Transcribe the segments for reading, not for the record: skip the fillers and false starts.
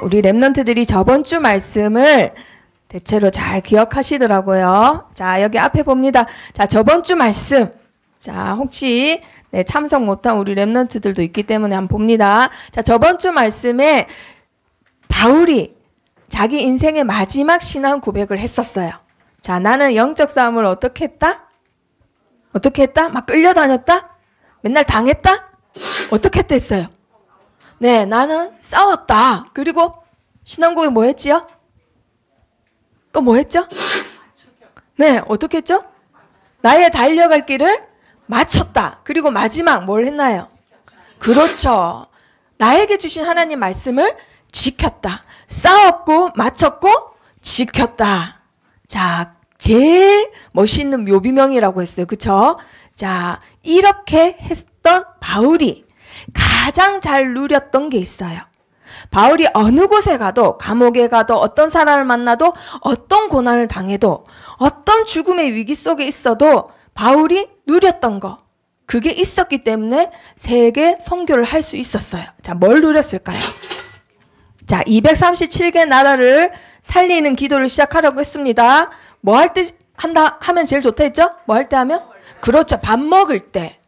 우리 랩런트들이 저번 주 말씀을 대체로 잘 기억하시더라고요. 자, 여기 앞에 봅니다. 자, 저번 주 말씀. 자, 혹시 참석 못한 우리 랩런트들도 있기 때문에 한번 봅니다. 자, 저번 주 말씀에 바울이 자기 인생의 마지막 신앙 고백을 했었어요. 자, 나는 영적 싸움을 어떻게 했다? 어떻게 했다? 막 끌려다녔다? 맨날 당했다? 어떻게 했댔어요? 네, 나는 싸웠다. 그리고 신앙 고백 뭐 했지요? 또 뭐 했죠? 네, 어떻게 했죠? 나의 달려갈 길을 마쳤다. 그리고 마지막 뭘 했나요? 그렇죠. 나에게 주신 하나님 말씀을 지켰다. 싸웠고 마쳤고 지켰다. 자, 제일 멋있는 묘비명이라고 했어요. 그쵸? 자, 이렇게 했던 바울이 가장 잘 누렸던 게 있어요. 바울이 어느 곳에 가도, 감옥에 가도, 어떤 사람을 만나도, 어떤 고난을 당해도, 어떤 죽음의 위기 속에 있어도 바울이 누렸던 거, 그게 있었기 때문에 세계 선교를 할 수 있었어요. 자, 뭘 누렸을까요? 자, 237개 나라를 살리는 기도를 시작하려고 했습니다. 뭐 할 때 한다 하면 제일 좋다 했죠? 뭐 할 때 하면? 그렇죠. 밥 먹을 때.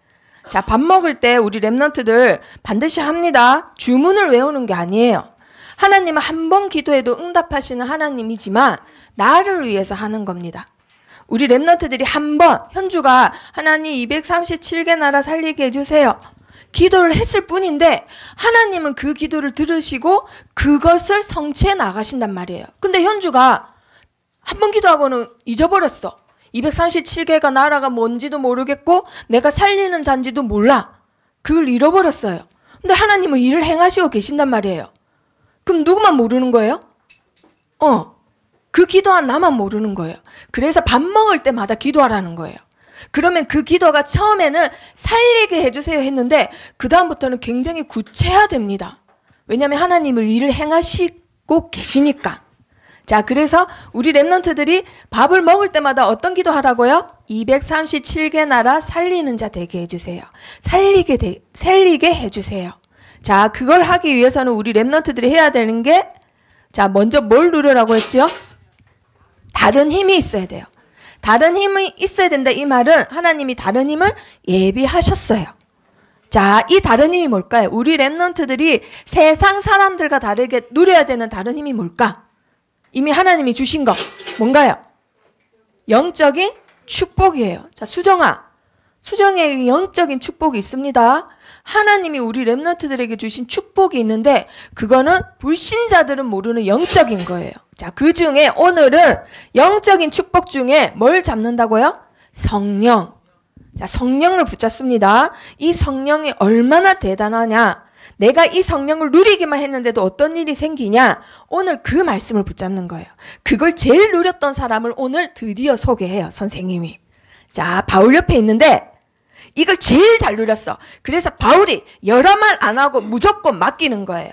자, 밥 먹을 때 우리 랩런트들 반드시 합니다. 주문을 외우는 게 아니에요. 하나님은 한 번 기도해도 응답하시는 하나님이지만 나를 위해서 하는 겁니다. 우리 랩런트들이 한 번 현주가 하나님 237개 나라 살리게 해주세요. 기도를 했을 뿐인데 하나님은 그 기도를 들으시고 그것을 성취해 나가신단 말이에요. 근데 현주가 한 번 기도하고는 잊어버렸어. 237개가 나라가 뭔지도 모르겠고 내가 살리는 잔지도 몰라. 그걸 잃어버렸어요. 근데 하나님은 일을 행하시고 계신단 말이에요. 그럼 누구만 모르는 거예요? 그 기도한 나만 모르는 거예요. 그래서 밥 먹을 때마다 기도하라는 거예요. 그러면 그 기도가 처음에는 살리게 해주세요 했는데 그 다음부터는 굉장히 구체화됩니다. 왜냐하면 하나님을 일을 행하시고 계시니까. 자, 그래서 우리 랩런트들이 밥을 먹을 때마다 어떤 기도하라고요? 237개 나라 살리는 자 되게 해주세요. 살리게 해주세요. 자, 그걸 하기 위해서는 우리 랩런트들이 해야 되는 게, 자, 먼저 뭘 누르라고 했지요? 다른 힘이 있어야 돼요. 다른 힘이 있어야 된다. 이 말은 하나님이 다른 힘을 예비하셨어요. 자, 이 다른 힘이 뭘까요? 우리 랩런트들이 세상 사람들과 다르게 누려야 되는 다른 힘이 뭘까? 이미 하나님이 주신 거 뭔가요? 영적인 축복이에요. 자, 수정에게 영적인 축복이 있습니다. 하나님이 우리 랩런트들에게 주신 축복이 있는데 그거는 불신자들은 모르는 영적인 거예요. 자, 그 중에 오늘은 영적인 축복 중에 뭘 잡는다고요? 성령. 자, 성령을 붙잡습니다. 이 성령이 얼마나 대단하냐? 내가 이 성령을 누리기만 했는데도 어떤 일이 생기냐? 오늘 그 말씀을 붙잡는 거예요. 그걸 제일 누렸던 사람을 오늘 드디어 소개해요, 선생님이. 자, 바울 옆에 있는데 이걸 제일 잘 누렸어. 그래서 바울이 여러 말 안 하고 무조건 맡기는 거예요.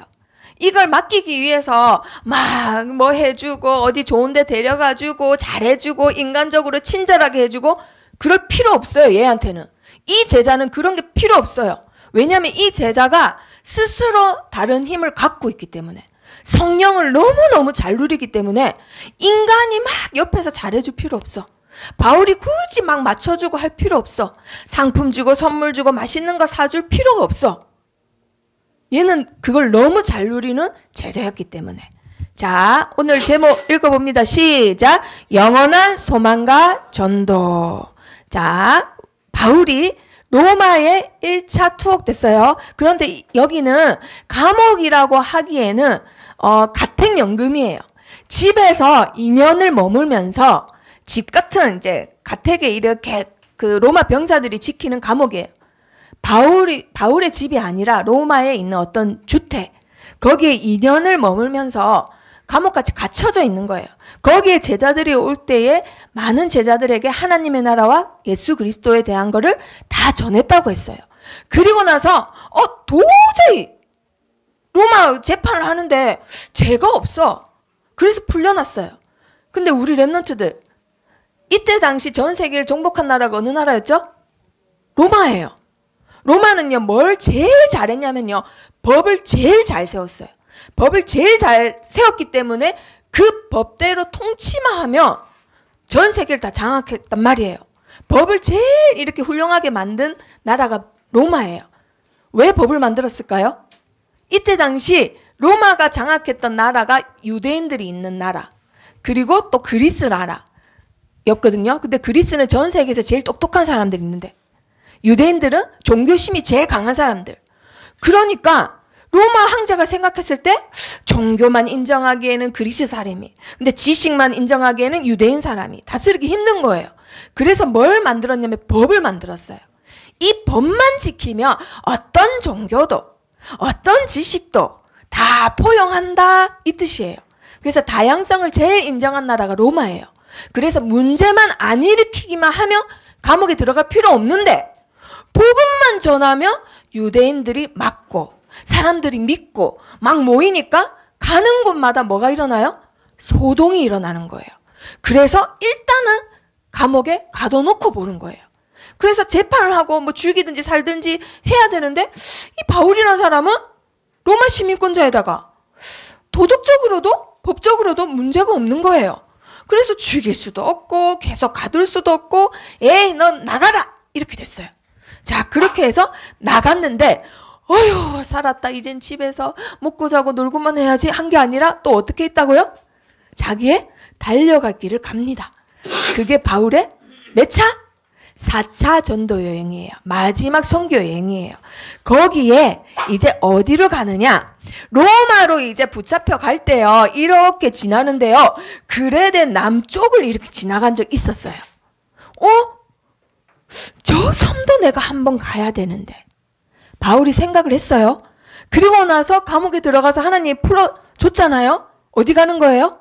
이걸 맡기기 위해서 막 뭐 해주고 어디 좋은 데 데려가주고 잘해주고 인간적으로 친절하게 해주고 그럴 필요 없어요, 얘한테는. 이 제자는 그런 게 필요 없어요. 왜냐하면 이 제자가 스스로 다른 힘을 갖고 있기 때문에 성령을 너무너무 잘 누리기 때문에 인간이 막 옆에서 잘해줄 필요 없어. 바울이 굳이 막 맞춰주고 할 필요 없어. 상품 주고 선물 주고 맛있는 거 사줄 필요가 없어. 얘는 그걸 너무 잘 누리는 제자였기 때문에. 자, 오늘 제목 읽어봅니다. 시작. 영원한 소망과 전도. 자, 바울이 로마에 1차 투옥됐어요. 그런데 여기는 감옥이라고 하기에는 가택연금이에요. 집에서 2년을 머물면서 집 같은 이제 가택에 이렇게 그 로마 병사들이 지키는 감옥이에요. 바울의 집이 아니라 로마에 있는 어떤 주택, 거기에 2년을 머물면서 감옥같이 갇혀져 있는 거예요. 거기에 제자들이 올 때에 많은 제자들에게 하나님의 나라와 예수 그리스도에 대한 거를 다 전했다고 했어요. 그리고 나서 도저히 로마 재판을 하는데 죄가 없어. 그래서 풀려났어요. 근데 우리 랩런트들 이때 당시 전 세계를 정복한 나라가 어느 나라였죠? 로마예요. 로마는요 뭘 제일 잘했냐면요 법을 제일 잘 세웠어요. 법을 제일 잘 세웠기 때문에 그 법대로 통치만 하면 전 세계를 다 장악했단 말이에요. 법을 제일 이렇게 훌륭하게 만든 나라가 로마예요. 왜 법을 만들었을까요? 이때 당시 로마가 장악했던 나라가 유대인들이 있는 나라, 그리고 또 그리스 나라였거든요. 근데 그리스는 전 세계에서 제일 똑똑한 사람들이 있는데 유대인들은 종교심이 제일 강한 사람들. 그러니까 로마 황제가 생각했을 때 종교만 인정하기에는 그리스 사람이, 근데 지식만 인정하기에는 유대인 사람이 다스리기 힘든 거예요. 그래서 뭘 만들었냐면 법을 만들었어요. 이 법만 지키면 어떤 종교도 어떤 지식도 다 포용한다 이 뜻이에요. 그래서 다양성을 제일 인정한 나라가 로마예요. 그래서 문제만 안 일으키기만 하면 감옥에 들어갈 필요 없는데 복음만 전하면 유대인들이 맞고 사람들이 믿고 막 모이니까 가는 곳마다 뭐가 일어나요? 소동이 일어나는 거예요. 그래서 일단은 감옥에 가둬놓고 보는 거예요. 그래서 재판을 하고 뭐 죽이든지 살든지 해야 되는데 이 바울이라는 사람은 로마 시민권자에다가 도덕적으로도 법적으로도 문제가 없는 거예요. 그래서 죽일 수도 없고 계속 가둘 수도 없고 에이 넌 나가라 이렇게 됐어요. 자, 그렇게 해서 나갔는데 어휴 살았다. 이젠 집에서 먹고 자고 놀고만 해야지 한 게 아니라 또 어떻게 했다고요? 자기의 달려갈 길을 갑니다. 그게 바울의 몇 차? 4차 전도 여행이에요. 마지막 선교 여행이에요. 거기에 이제 어디로 가느냐? 로마로 이제 붙잡혀 갈 때요. 이렇게 지나는데요. 그레데 남쪽을 이렇게 지나간 적 있었어요. 저 섬도 내가 한번 가야 되는데. 바울이 생각을 했어요. 그리고 나서 감옥에 들어가서 하나님이 풀어줬잖아요. 어디 가는 거예요?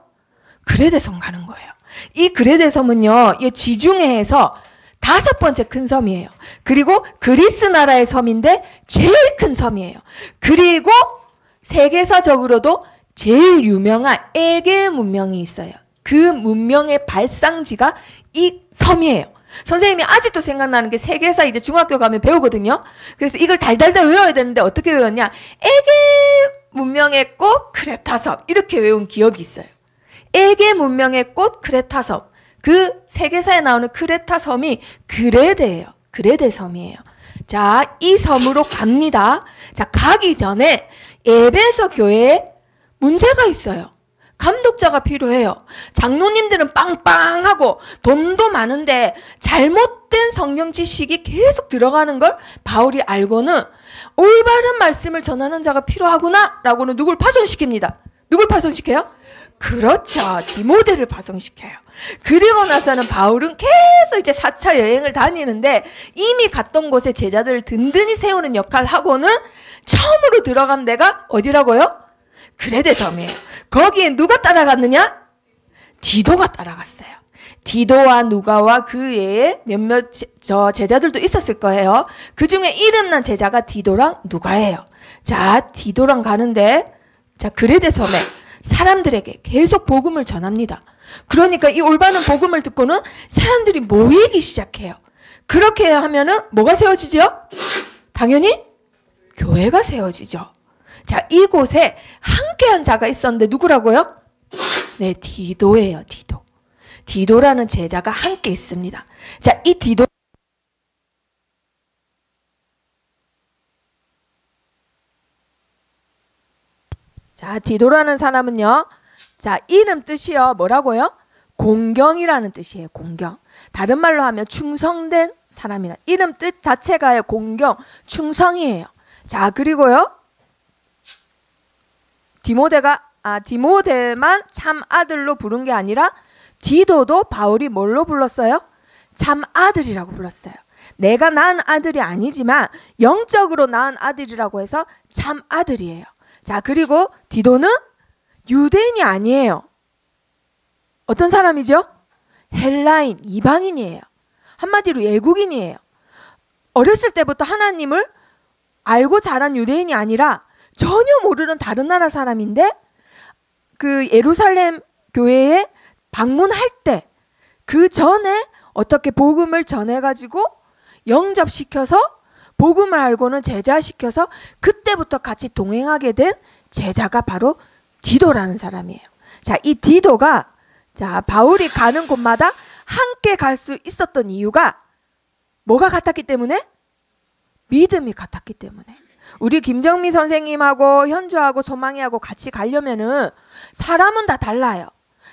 그레데 섬 가는 거예요. 이 그레데 섬은요. 이 지중해에서 5번째 큰 섬이에요. 그리고 그리스 나라의 섬인데 제일 큰 섬이에요. 그리고 세계사적으로도 제일 유명한 에게 문명이 있어요. 그 문명의 발상지가 이 섬이에요. 선생님이 아직도 생각나는 게 세계사 이제 중학교 가면 배우거든요. 그래서 이걸 달달달 외워야 되는데 어떻게 외웠냐? 에게 문명의 꽃 크레타섬 이렇게 외운 기억이 있어요. 에게 문명의 꽃 크레타섬. 그 세계사에 나오는 크레타 섬이 그레데예요. 그레데 섬이에요. 자, 이 섬으로 갑니다. 자, 가기 전에 에베소 교회에 문제가 있어요. 감독자가 필요해요. 장로님들은 빵빵하고 돈도 많은데 잘못된 성경 지식이 계속 들어가는 걸 바울이 알고는 올바른 말씀을 전하는 자가 필요하구나 라고는 누굴 파송시킵니다. 누굴 파송시켜요? 그렇죠. 디모데를 파송시켜요. 그리고 나서는 바울은 계속 이제 4차 여행을 다니는데 이미 갔던 곳에 제자들을 든든히 세우는 역할을 하고는 처음으로 들어간 데가 어디라고요? 그레데 섬이에요. 거기에 누가 따라갔느냐? 디도가 따라갔어요. 디도와 누가와 그 외에 몇몇 제자들도 있었을 거예요. 그 중에 이름난 제자가 디도랑 누가예요. 자, 디도랑 가는데 자, 그레데 섬에 사람들에게 계속 복음을 전합니다. 그러니까 이 올바른 복음을 듣고는 사람들이 모이기 시작해요. 그렇게 하면은 뭐가 세워지죠? 당연히 교회가 세워지죠. 자, 이곳에 함께한 자가 있었는데 누구라고요? 네, 디도예요. 디도. 디도라는 제자가 함께 있습니다. 자, 이 디도 자, 디도라는 사람은요. 자, 이름 뜻이요. 뭐라고요? 공경이라는 뜻이에요. 공경. 다른 말로 하면 충성된 사람이라. 이름 뜻 자체가요. 공경, 충성이에요. 자, 그리고요. 디모데만 참 아들로 부른 게 아니라 디도도 바울이 뭘로 불렀어요? 참 아들이라고 불렀어요. 내가 낳은 아들이 아니지만 영적으로 낳은 아들이라고 해서 참 아들이에요. 자, 그리고 디도는 유대인이 아니에요. 어떤 사람이죠? 헬라인, 이방인이에요. 한마디로 외국인이에요. 어렸을 때부터 하나님을 알고 자란 유대인이 아니라 전혀 모르는 다른 나라 사람인데 그 예루살렘 교회에 방문할 때 그 전에 어떻게 복음을 전해가지고 영접시켜서 복음을 알고는 제자시켜서 그때부터 같이 동행하게 된 제자가 바로 디도라는 사람이에요. 자, 이 디도가 자, 바울이 가는 곳마다 함께 갈 수 있었던 이유가 뭐가 같았기 때문에? 믿음이 같았기 때문에. 우리 김정미 선생님하고 현주하고 소망이하고 같이 가려면은 사람은 다 달라요.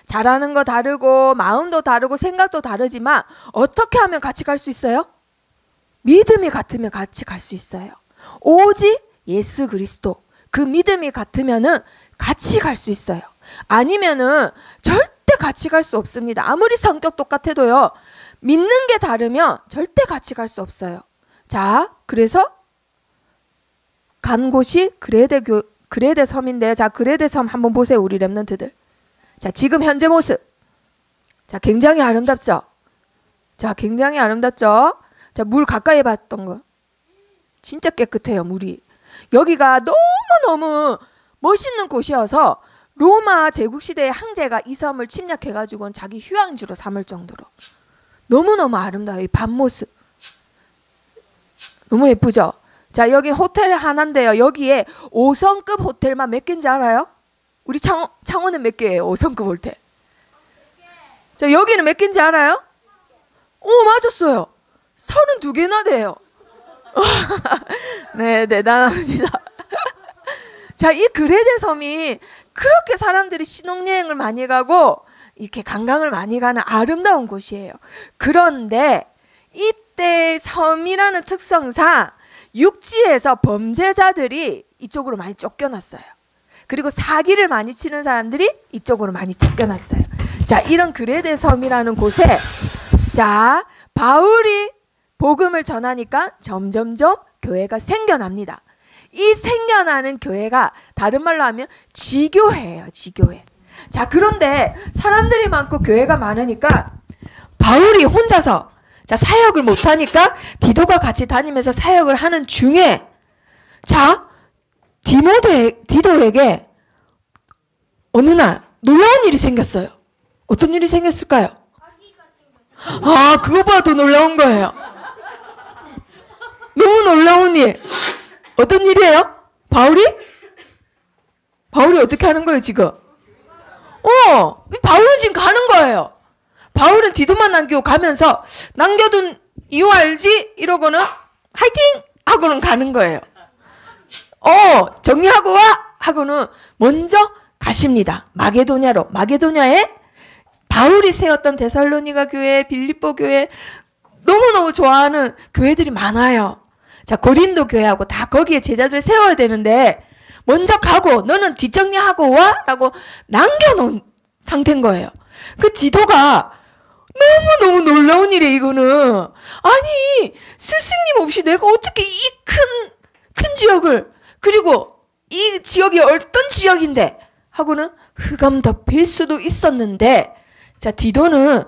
잘하는 거 다르고 마음도 다르고 생각도 다르지만 어떻게 하면 같이 갈 수 있어요? 믿음이 같으면 같이 갈 수 있어요. 오직 예수 그리스도 그 믿음이 같으면은 같이 갈 수 있어요. 아니면은 절대 같이 갈 수 없습니다. 아무리 성격 똑같아도요. 믿는 게 다르면 절대 같이 갈 수 없어요. 자, 그래서 간 곳이 그레데 섬인데, 자, 그레데 섬 한번 보세요. 우리 렘넌트들. 자, 지금 현재 모습. 자, 굉장히 아름답죠? 자, 굉장히 아름답죠? 자, 물 가까이 봤던 거. 진짜 깨끗해요, 물이. 여기가 너무너무 멋있는 곳이어서 로마 제국시대의 황제가 이 섬을 침략해가지고는 자기 휴양지로 삼을 정도로 너무너무 아름다워요. 이 밤모습. 너무 예쁘죠? 자, 여기 호텔 하나인데요. 여기에 5성급 호텔만 몇 개인지 알아요? 우리 창원은 몇 개예요? 5성급 호텔. 자, 여기는 몇 개인지 알아요? 오, 맞았어요. 32개나 돼요. 네, 대단합니다. 자, 이 그레데 섬이 그렇게 사람들이 신혼여행을 많이 가고 이렇게 관광을 많이 가는 아름다운 곳이에요. 그런데 이때 섬이라는 특성상 육지에서 범죄자들이 이쪽으로 많이 쫓겨났어요. 그리고 사기를 많이 치는 사람들이 이쪽으로 많이 쫓겨났어요. 자, 이런 그레데 섬이라는 곳에 자, 바울이 복음을 전하니까 점점점 교회가 생겨납니다. 이 생겨나는 교회가 다른 말로 하면 지교회예요. 지교회. 자, 그런데 사람들이 많고 교회가 많으니까 바울이 혼자서 자, 사역을 못하니까 디도가 같이 다니면서 사역을 하는 중에 자, 디도에게 어느 날 놀라운 일이 생겼어요. 어떤 일이 생겼을까요? 아, 그거보다 더 놀라운 거예요. 너무 놀라운 일. 어떤 일이에요? 바울이 어떻게 하는 거예요, 지금? 바울은 지금 가는 거예요. 바울은 디도만 남기고 가면서 남겨둔 이유 알지? 이러고는 화이팅! 하고는 가는 거예요. 정리하고 와! 하고는 먼저 가십니다. 마게도냐로. 마게도냐에 바울이 세웠던 데살로니가 교회, 빌립보 교회 너무너무 좋아하는 교회들이 많아요. 자, 고린도 교회하고 다 거기에 제자들을 세워야 되는데 먼저 가고 너는 뒷정리하고 와! 라고 남겨놓은 상태인 거예요. 그 디도가 너무너무 놀라운 일이에요, 이거는. 아니, 스승님 없이 내가 어떻게 이 큰 지역을, 그리고 이 지역이 어떤 지역인데 하고는 흑암 덮일 수도 있었는데, 자, 디도는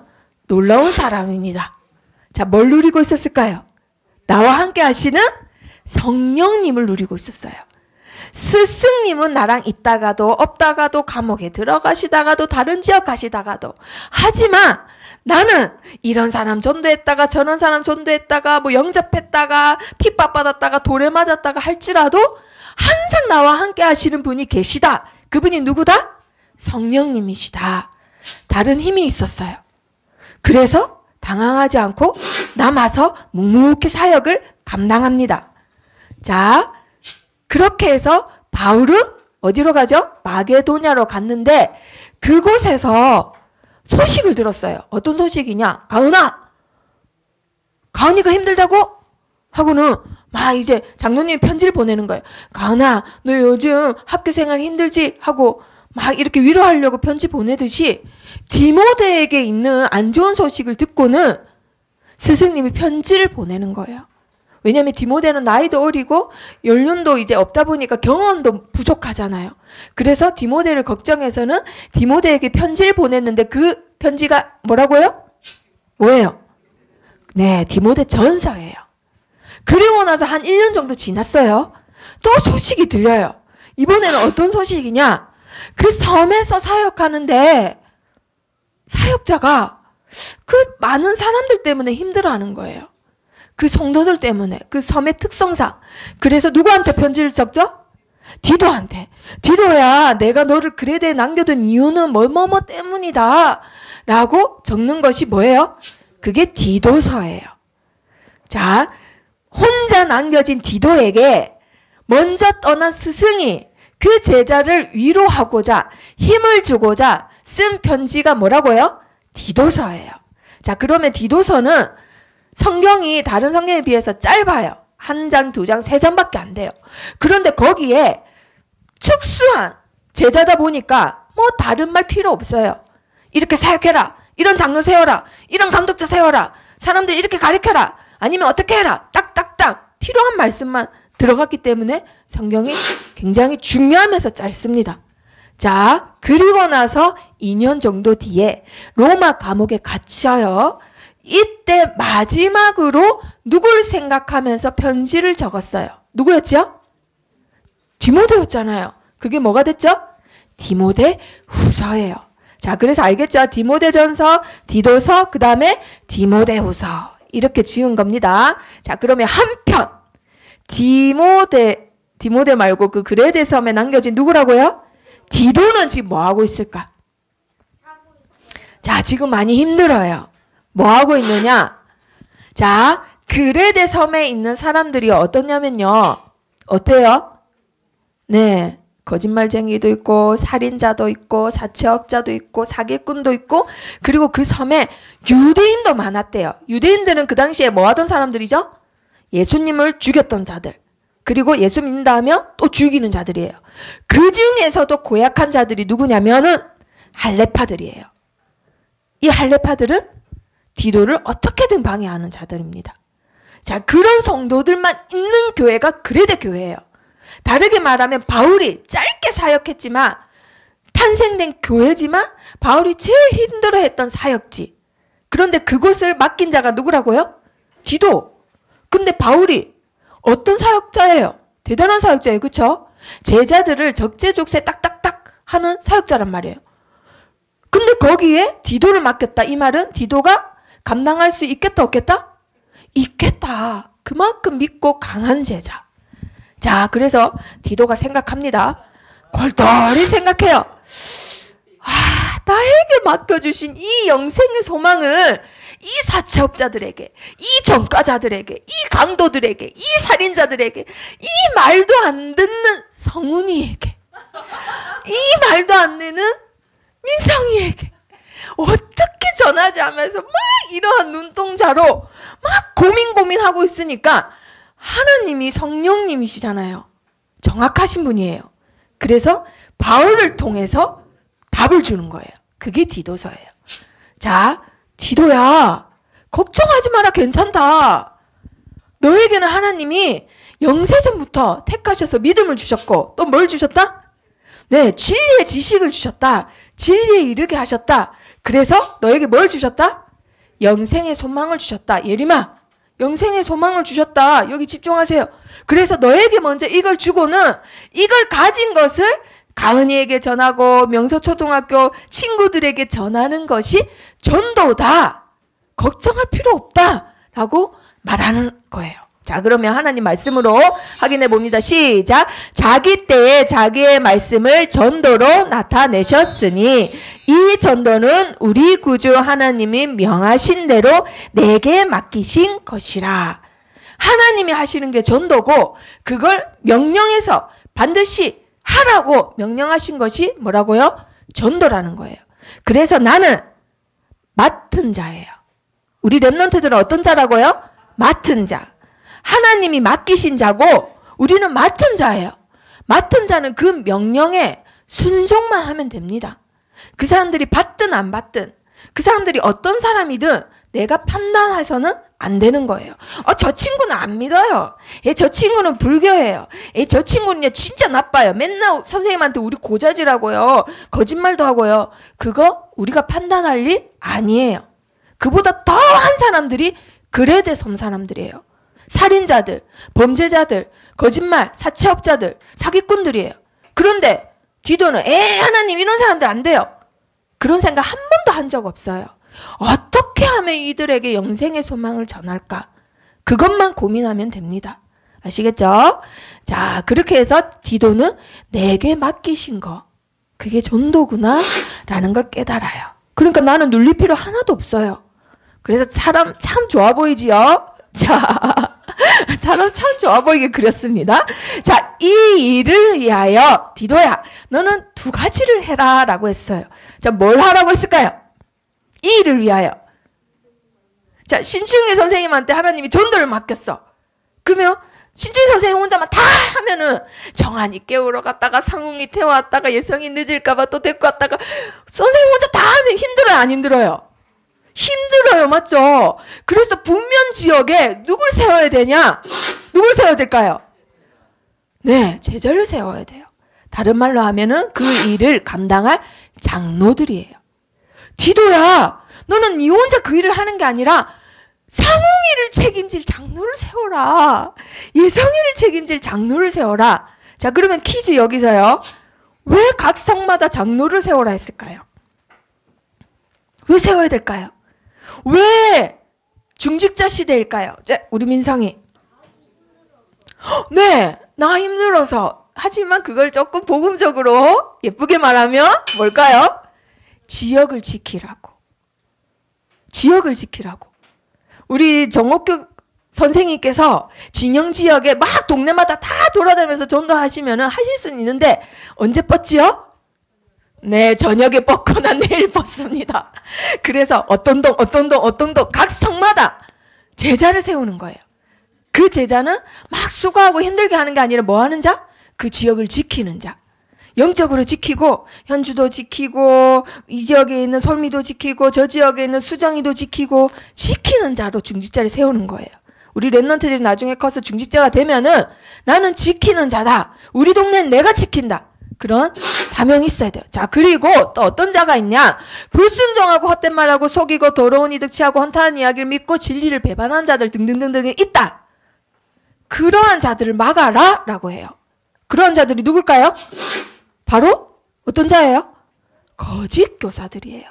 놀라운 사람입니다. 자, 뭘 누리고 있었을까요? 나와 함께 하시는 성령님을 누리고 있었어요. 스승님은 나랑 있다가도 없다가도 감옥에 들어가시다가도 다른 지역 가시다가도, 하지만 나는 이런 사람 전도했다가 저런 사람 전도했다가 뭐 영접했다가 핍박받았다가 돌에 맞았다가 할지라도 항상 나와 함께 하시는 분이 계시다. 그분이 누구다? 성령님이시다. 다른 힘이 있었어요. 그래서 당황하지 않고 남아서 묵묵히 사역을 감당합니다. 자, 그렇게 해서 바울은 어디로 가죠? 마게도냐로 갔는데 그곳에서 소식을 들었어요. 어떤 소식이냐? 가은이가 힘들다고? 하고는 막 이제 장로님이 편지를 보내는 거예요. 가은아, 너 요즘 학교 생활 힘들지? 하고 막 이렇게 위로하려고 편지 보내듯이 디모데에게 있는 안 좋은 소식을 듣고는 스승님이 편지를 보내는 거예요. 왜냐하면 디모데는 나이도 어리고 연륜도 이제 없다 보니까 경험도 부족하잖아요. 그래서 디모데를 걱정해서는 디모데에게 편지를 보냈는데 그 편지가 뭐라고요? 뭐예요? 네, 디모데 전서예요. 그리고 나서 한 1년 정도 지났어요. 또 소식이 들려요. 이번에는 어떤 소식이냐? 그 섬에서 사역하는데 사역자가 그 많은 사람들 때문에 힘들어하는 거예요. 그 성도들 때문에, 그 섬의 특성상. 그래서 누구한테 편지를 적죠? 디도한테. 디도야, 내가 너를 그레데에 남겨둔 이유는 뭐뭐뭐 때문이다 라고 적는 것이 뭐예요? 그게 디도서예요. 자, 혼자 남겨진 디도에게 먼저 떠난 스승이 그 제자를 위로하고자 힘을 주고자 쓴 편지가 뭐라고요? 디도서예요. 자, 그러면 디도서는 성경이 다른 성경에 비해서 짧아요. 1장, 2장, 3장밖에 안 돼요. 그런데 거기에 특수한 제자다 보니까 뭐 다른 말 필요 없어요. 이렇게 사역해라. 이런 장로 세워라. 이런 감독자 세워라. 사람들 이렇게 가르쳐라. 아니면 어떻게 해라. 딱딱딱 필요한 말씀만 들어갔기 때문에 성경이 굉장히 중요하면서 짧습니다. 자, 그리고 나서 2년 정도 뒤에 로마 감옥에 갇혀요. 이때 마지막으로 누구를 생각하면서 편지를 적었어요. 누구였죠? 디모데였잖아요. 그게 뭐가 됐죠? 디모데 후서예요. 자, 그래서 알겠죠? 디모데전서, 디도서, 그 다음에 디모데후서 이렇게 지은 겁니다. 자, 그러면 한편 디모데 말고 그 그레데 섬에 남겨진 누구라고요? 디도는 지금 뭐 하고 있을까? 자, 지금 많이 힘들어요. 뭐 하고 있느냐? 자, 그레데 섬에 있는 사람들이 어떠냐면요. 어때요? 네. 거짓말쟁이도 있고 살인자도 있고 사채업자도 있고 사기꾼도 있고 그리고 그 섬에 유대인도 많았대요. 유대인들은 그 당시에 뭐 하던 사람들이죠? 예수님을 죽였던 자들. 그리고 예수 믿는다 하면 또 죽이는 자들이에요. 그 중에서도 고약한 자들이 누구냐면은 할레파들이에요. 이 할레파들은 디도를 어떻게든 방해하는 자들입니다. 자, 그런 성도들만 있는 교회가 그레데 교회예요. 다르게 말하면 바울이 짧게 사역했지만 탄생된 교회지만 바울이 제일 힘들어했던 사역지. 그런데 그곳을 맡긴 자가 누구라고요? 디도. 근데 바울이 어떤 사역자예요? 대단한 사역자예요. 그렇죠? 제자들을 적재적소에 딱딱딱 하는 사역자란 말이에요. 근데 거기에 디도를 맡겼다. 이 말은 디도가 감당할 수 있겠다 없겠다? 있겠다. 그만큼 믿고 강한 제자. 자, 그래서 디도가 생각합니다. 골똘히 생각해요. 아, 나에게 맡겨주신 이 영생의 소망을 이 사채업자들에게, 이 전과자들에게, 이 강도들에게, 이 살인자들에게, 이 말도 안 듣는 성은이에게, 이 말도 안 되는 민성이에게 어떻게 전하지 하면서 막 이러한 눈동자로 막 고민하고 있으니까 하나님이 성령님이시잖아요. 정확하신 분이에요. 그래서 바울을 통해서 답을 주는 거예요. 그게 디도서예요. 자, 디도야, 걱정하지 마라. 괜찮다. 너에게는 하나님이 영세전부터 택하셔서 믿음을 주셨고 또 뭘 주셨다? 네, 진리의 지식을 주셨다. 진리에 이르게 하셨다. 그래서 너에게 뭘 주셨다? 영생의 소망을 주셨다. 예림아, 영생의 소망을 주셨다. 여기 집중하세요. 그래서 너에게 먼저 이걸 주고는 이걸 가진 것을 가은이에게 전하고 명서초등학교 친구들에게 전하는 것이 전도다. 걱정할 필요 없다. 라고 말하는 거예요. 자, 그러면 하나님 말씀으로 확인해 봅니다. 시작. 자기 때에 자기의 말씀을 전도로 나타내셨으니 이 전도는 우리 구주 하나님이 명하신 대로 내게 맡기신 것이라. 하나님이 하시는 게 전도고 그걸 명령해서 반드시 하라고 명령하신 것이 뭐라고요? 전도라는 거예요. 그래서 나는 맡은 자예요. 우리 렘넌트들은 어떤 자라고요? 맡은 자. 하나님이 맡기신 자고 우리는 맡은 자예요. 맡은 자는 그 명령에 순종만 하면 됩니다. 그 사람들이 받든 안 받든 그 사람들이 어떤 사람이든 내가 판단해서는 안 되는 거예요. 저 친구는 안 믿어요. 저 친구는 불교예요. 저 친구는 진짜 나빠요. 맨날 선생님한테 우리 고자질하고요. 거짓말도 하고요. 그거 우리가 판단할 일 아니에요. 그보다 더한 사람들이 그레데 섬 사람들이에요. 살인자들, 범죄자들, 거짓말, 사채업자들, 사기꾼들이에요. 그런데 디도는 하나님 이런 사람들 안 돼요. 그런 생각 한 번도 한 적 없어요. 어떻게 하면 이들에게 영생의 소망을 전할까? 그것만 고민하면 됩니다. 아시겠죠? 자, 그렇게 해서 디도는 내게 맡기신 거, 그게 전도구나 라는 걸 깨달아요. 그러니까 나는 눌릴 필요 하나도 없어요. 그래서 사람 참 좋아 보이지요? 자, 사람 참 좋아 보이게 그렸습니다. 자, 이 일을 위하여 디도야, 너는 두 가지를 해라 라고 했어요. 자, 뭘 하라고 했을까요? 이 일을 위하여. 자, 신충희 선생님한테 하나님이 전도를 맡겼어. 그러면 신충희 선생님 혼자만 다 하면은 정한이 깨우러 갔다가 상웅이 태워왔다가 예성이 늦을까봐 또 데리고 왔다가 선생님 혼자 다 하면 힘들어요, 안 힘들어요? 힘들어요, 맞죠? 그래서 북면 지역에 누굴 세워야 되냐? 누굴 세워야 될까요? 네, 제자를 세워야 돼요. 다른 말로 하면은 그 일을 감당할 장로들이에요. 디도야, 너는 네 혼자 그 일을 하는 게 아니라 상웅이를 책임질 장로를 세워라. 예성이를 책임질 장로를 세워라. 자, 그러면 퀴즈 여기서요. 왜 각 성마다 장로를 세워라 했을까요? 왜 세워야 될까요? 왜 중직자 시대일까요? 우리 민성이. 네, 나 힘들어서. 하지만 그걸 조금 복음적으로 예쁘게 말하면 뭘까요? 지역을 지키라고. 지역을 지키라고. 우리 정옥교 선생님께서 진영 지역에 막 동네마다 다 돌아다니면서 전도하시면은 하실 수는 있는데 언제 뻗지요? 네, 저녁에 뻗거나 내일 뻗습니다. 그래서 어떤 동 각 성마다 제자를 세우는 거예요. 그 제자는 막 수고하고 힘들게 하는 게 아니라 뭐 하는 자? 그 지역을 지키는 자. 영적으로 지키고 현주도 지키고 이 지역에 있는 솔미도 지키고 저 지역에 있는 수정이도 지키고 지키는 자로 중직자를 세우는 거예요. 우리 랩런트들이 나중에 커서 중직자가 되면은 나는 지키는 자다. 우리 동네는 내가 지킨다. 그런 사명이 있어야 돼요. 자, 그리고 또 어떤 자가 있냐? 불순종하고 헛된 말하고 속이고 더러운 이득 취하고 헌탄한 이야기를 믿고 진리를 배반한 자들 등등등등이 있다. 그러한 자들을 막아라 라고 해요. 그러한 자들이 누굴까요? 바로 어떤 자예요? 거짓 교사들이에요.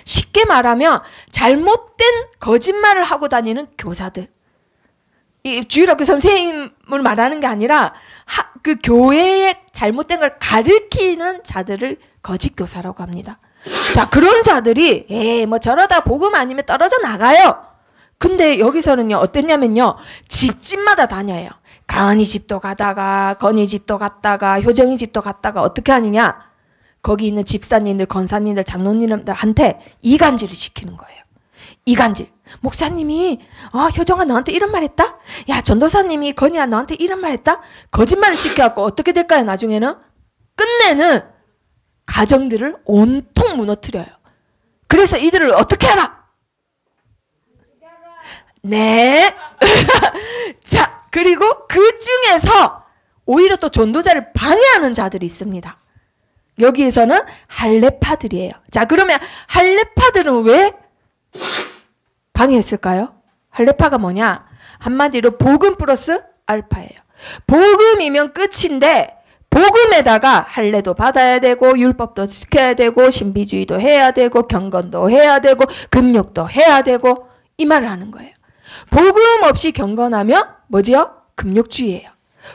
쉽게 말하면 잘못된 거짓말을 하고 다니는 교사들. 이 주일학교 선생님을 말하는 게 아니라 그 교회의 잘못된 걸 가르치는 자들을 거짓 교사라고 합니다. 자, 그런 자들이 에이 뭐 저러다 복음 아니면 떨어져 나가요. 근데 여기서는요 어땠냐면요, 집집마다 다녀요. 가은이 집도 가다가 건이 집도 갔다가 효정이 집도 갔다가 어떻게 하느냐, 거기 있는 집사님들 권사님들 장로님들한테 이간질을 시키는 거예요. 이간질. 목사님이 효정아 너한테 이런 말 했다? 야 전도사님이 건이야 너한테 이런 말 했다? 거짓말을 시켜갖고 어떻게 될까요? 나중에는 끝내는 가정들을 온통 무너뜨려요. 그래서 이들을 어떻게 하라? 네. 자, 그리고 그 중에서 오히려 또 전도자를 방해하는 자들이 있습니다. 여기에서는 할례파들이에요. 자, 그러면 할례파들은 왜 방해했을까요? 할례파가 뭐냐? 한마디로 복음 플러스 알파예요. 복음이면 끝인데 복음에다가 할례도 받아야 되고 율법도 지켜야 되고 신비주의도 해야 되고 경건도 해야 되고 금욕도 해야 되고 이 말을 하는 거예요. 복음 없이 경건하면 뭐지요? 금욕주의예요.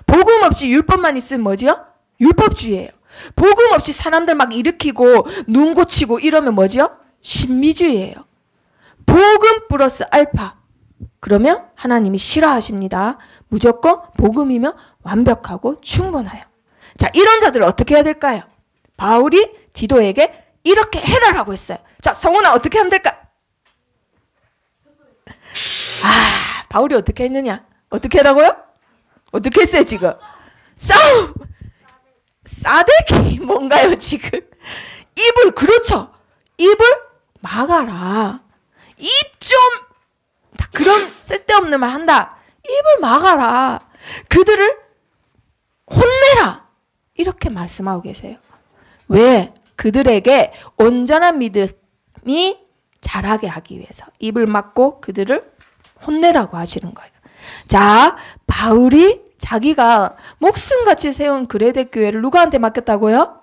복음 없이 율법만 있으면 뭐지요? 율법주의예요. 복음 없이 사람들 막 일으키고 눈 고치고 이러면 뭐지요? 신비주의예요. 복음 플러스 알파. 그러면 하나님이 싫어하십니다. 무조건 복음이면 완벽하고 충분해요. 자, 이런 자들을 어떻게 해야 될까요? 바울이 디도에게 이렇게 해라라고 했어요. 자, 성훈아 어떻게 하면 될까? 바울이 어떻게 했느냐? 어떻게 하라고요? 어떻게 했어요 지금? 싸움! 싸대기 뭔가요 지금? 입을, 그렇죠. 입을 막아라. 입 좀 그런 쓸데없는 말 한다. 입을 막아라. 그들을 혼내라. 이렇게 말씀하고 계세요. 왜? 그들에게 온전한 믿음이 자라게 하기 위해서 입을 막고 그들을 혼내라고 하시는 거예요. 자, 바울이 자기가 목숨같이 세운 그레데 교회를 누구한테 맡겼다고요?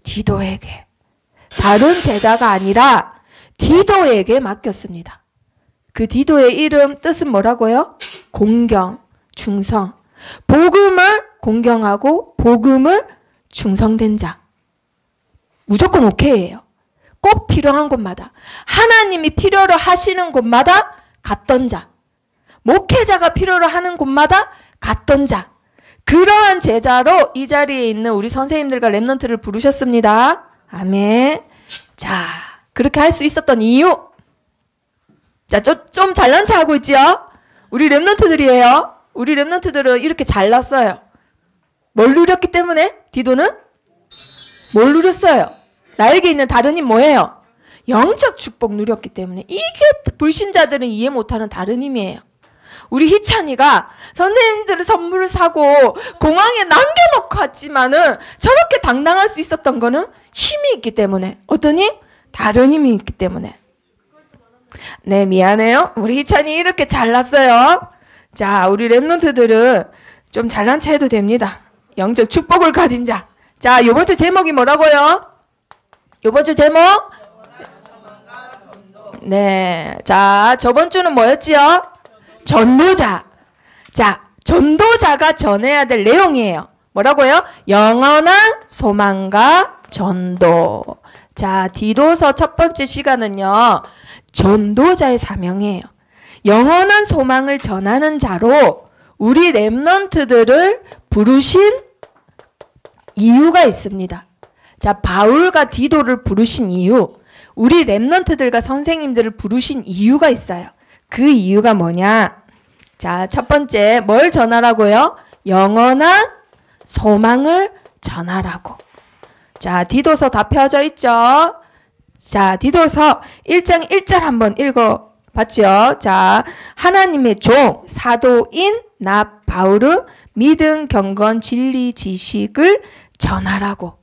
디도에게. 다른 제자가 아니라 디도에게 맡겼습니다. 그 디도의 이름 뜻은 뭐라고요? 공경, 충성. 복음을 공경하고 복음을 충성된 자. 무조건 오케이예요. 꼭 필요한 곳마다 하나님이 필요로 하시는 곳마다 갔던 자. 목회자가 필요로 하는 곳마다 갔던 자. 그러한 제자로 이 자리에 있는 우리 선생님들과 렘넌트를 부르셨습니다. 아멘. 자, 그렇게 할 수 있었던 이유. 자, 좀 잘난 체 하고 있지요? 우리 렘넌트들이에요. 우리 렘넌트들은 이렇게 잘났어요. 뭘 누렸기 때문에? 디도는? 뭘 누렸어요? 나에게 있는 다른 힘 뭐예요? 영적 축복 누렸기 때문에. 이게 불신자들은 이해 못하는 다른 힘이에요. 우리 희찬이가 선생님들 선물을 사고 공항에 남겨놓고 왔지만은 저렇게 당당할 수 있었던 거는 힘이 있기 때문에. 어떤 힘? 다른 힘이 있기 때문에. 네, 미안해요. 우리 희찬이 이렇게 잘났어요. 자, 우리 렘넌트들은 좀 잘난 체 해도 됩니다. 영적 축복을 가진 자. 자, 요번 주 제목이 뭐라고요? 요번 주 제목? 네. 자, 저번 주는 뭐였지요? 전도자. 자, 전도자가 전해야 될 내용이에요. 뭐라고요? 영원한 소망과 전도. 자, 디도서 첫 번째 시간은요. 전도자의 사명이에요. 영원한 소망을 전하는 자로 우리 렘넌트들을 부르신 이유가 있습니다. 자, 바울과 디도를 부르신 이유, 우리 렘넌트들과 선생님들을 부르신 이유가 있어요. 그 이유가 뭐냐? 자, 첫 번째 뭘 전하라고요? 영원한 소망을 전하라고. 자, 디도서 다 펴져 있죠? 자, 디도서 1장 1절 한번 읽어봤죠? 자, 하나님의 종, 사도인 나 바울은 믿음, 경건, 진리, 지식을 전하라고.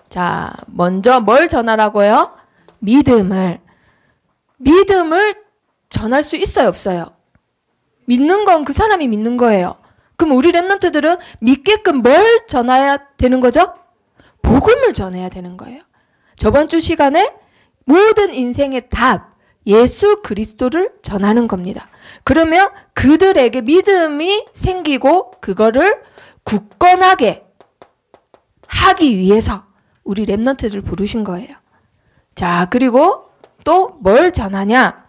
자, 먼저 뭘 전하라고요? 믿음을 전할 수 있어요, 없어요? 믿는 건 그 사람이 믿는 거예요. 그럼 우리 렘넌트들은 믿게끔 뭘 전해야 되는 거죠? 복음을 전해야 되는 거예요. 저번 주 시간에 모든 인생의 답, 예수 그리스도를 전하는 겁니다. 그러면 그들에게 믿음이 생기고 그거를 굳건하게 하기 위해서 우리 렘넌트들 부르신 거예요. 자, 그리고 또 뭘 전하냐?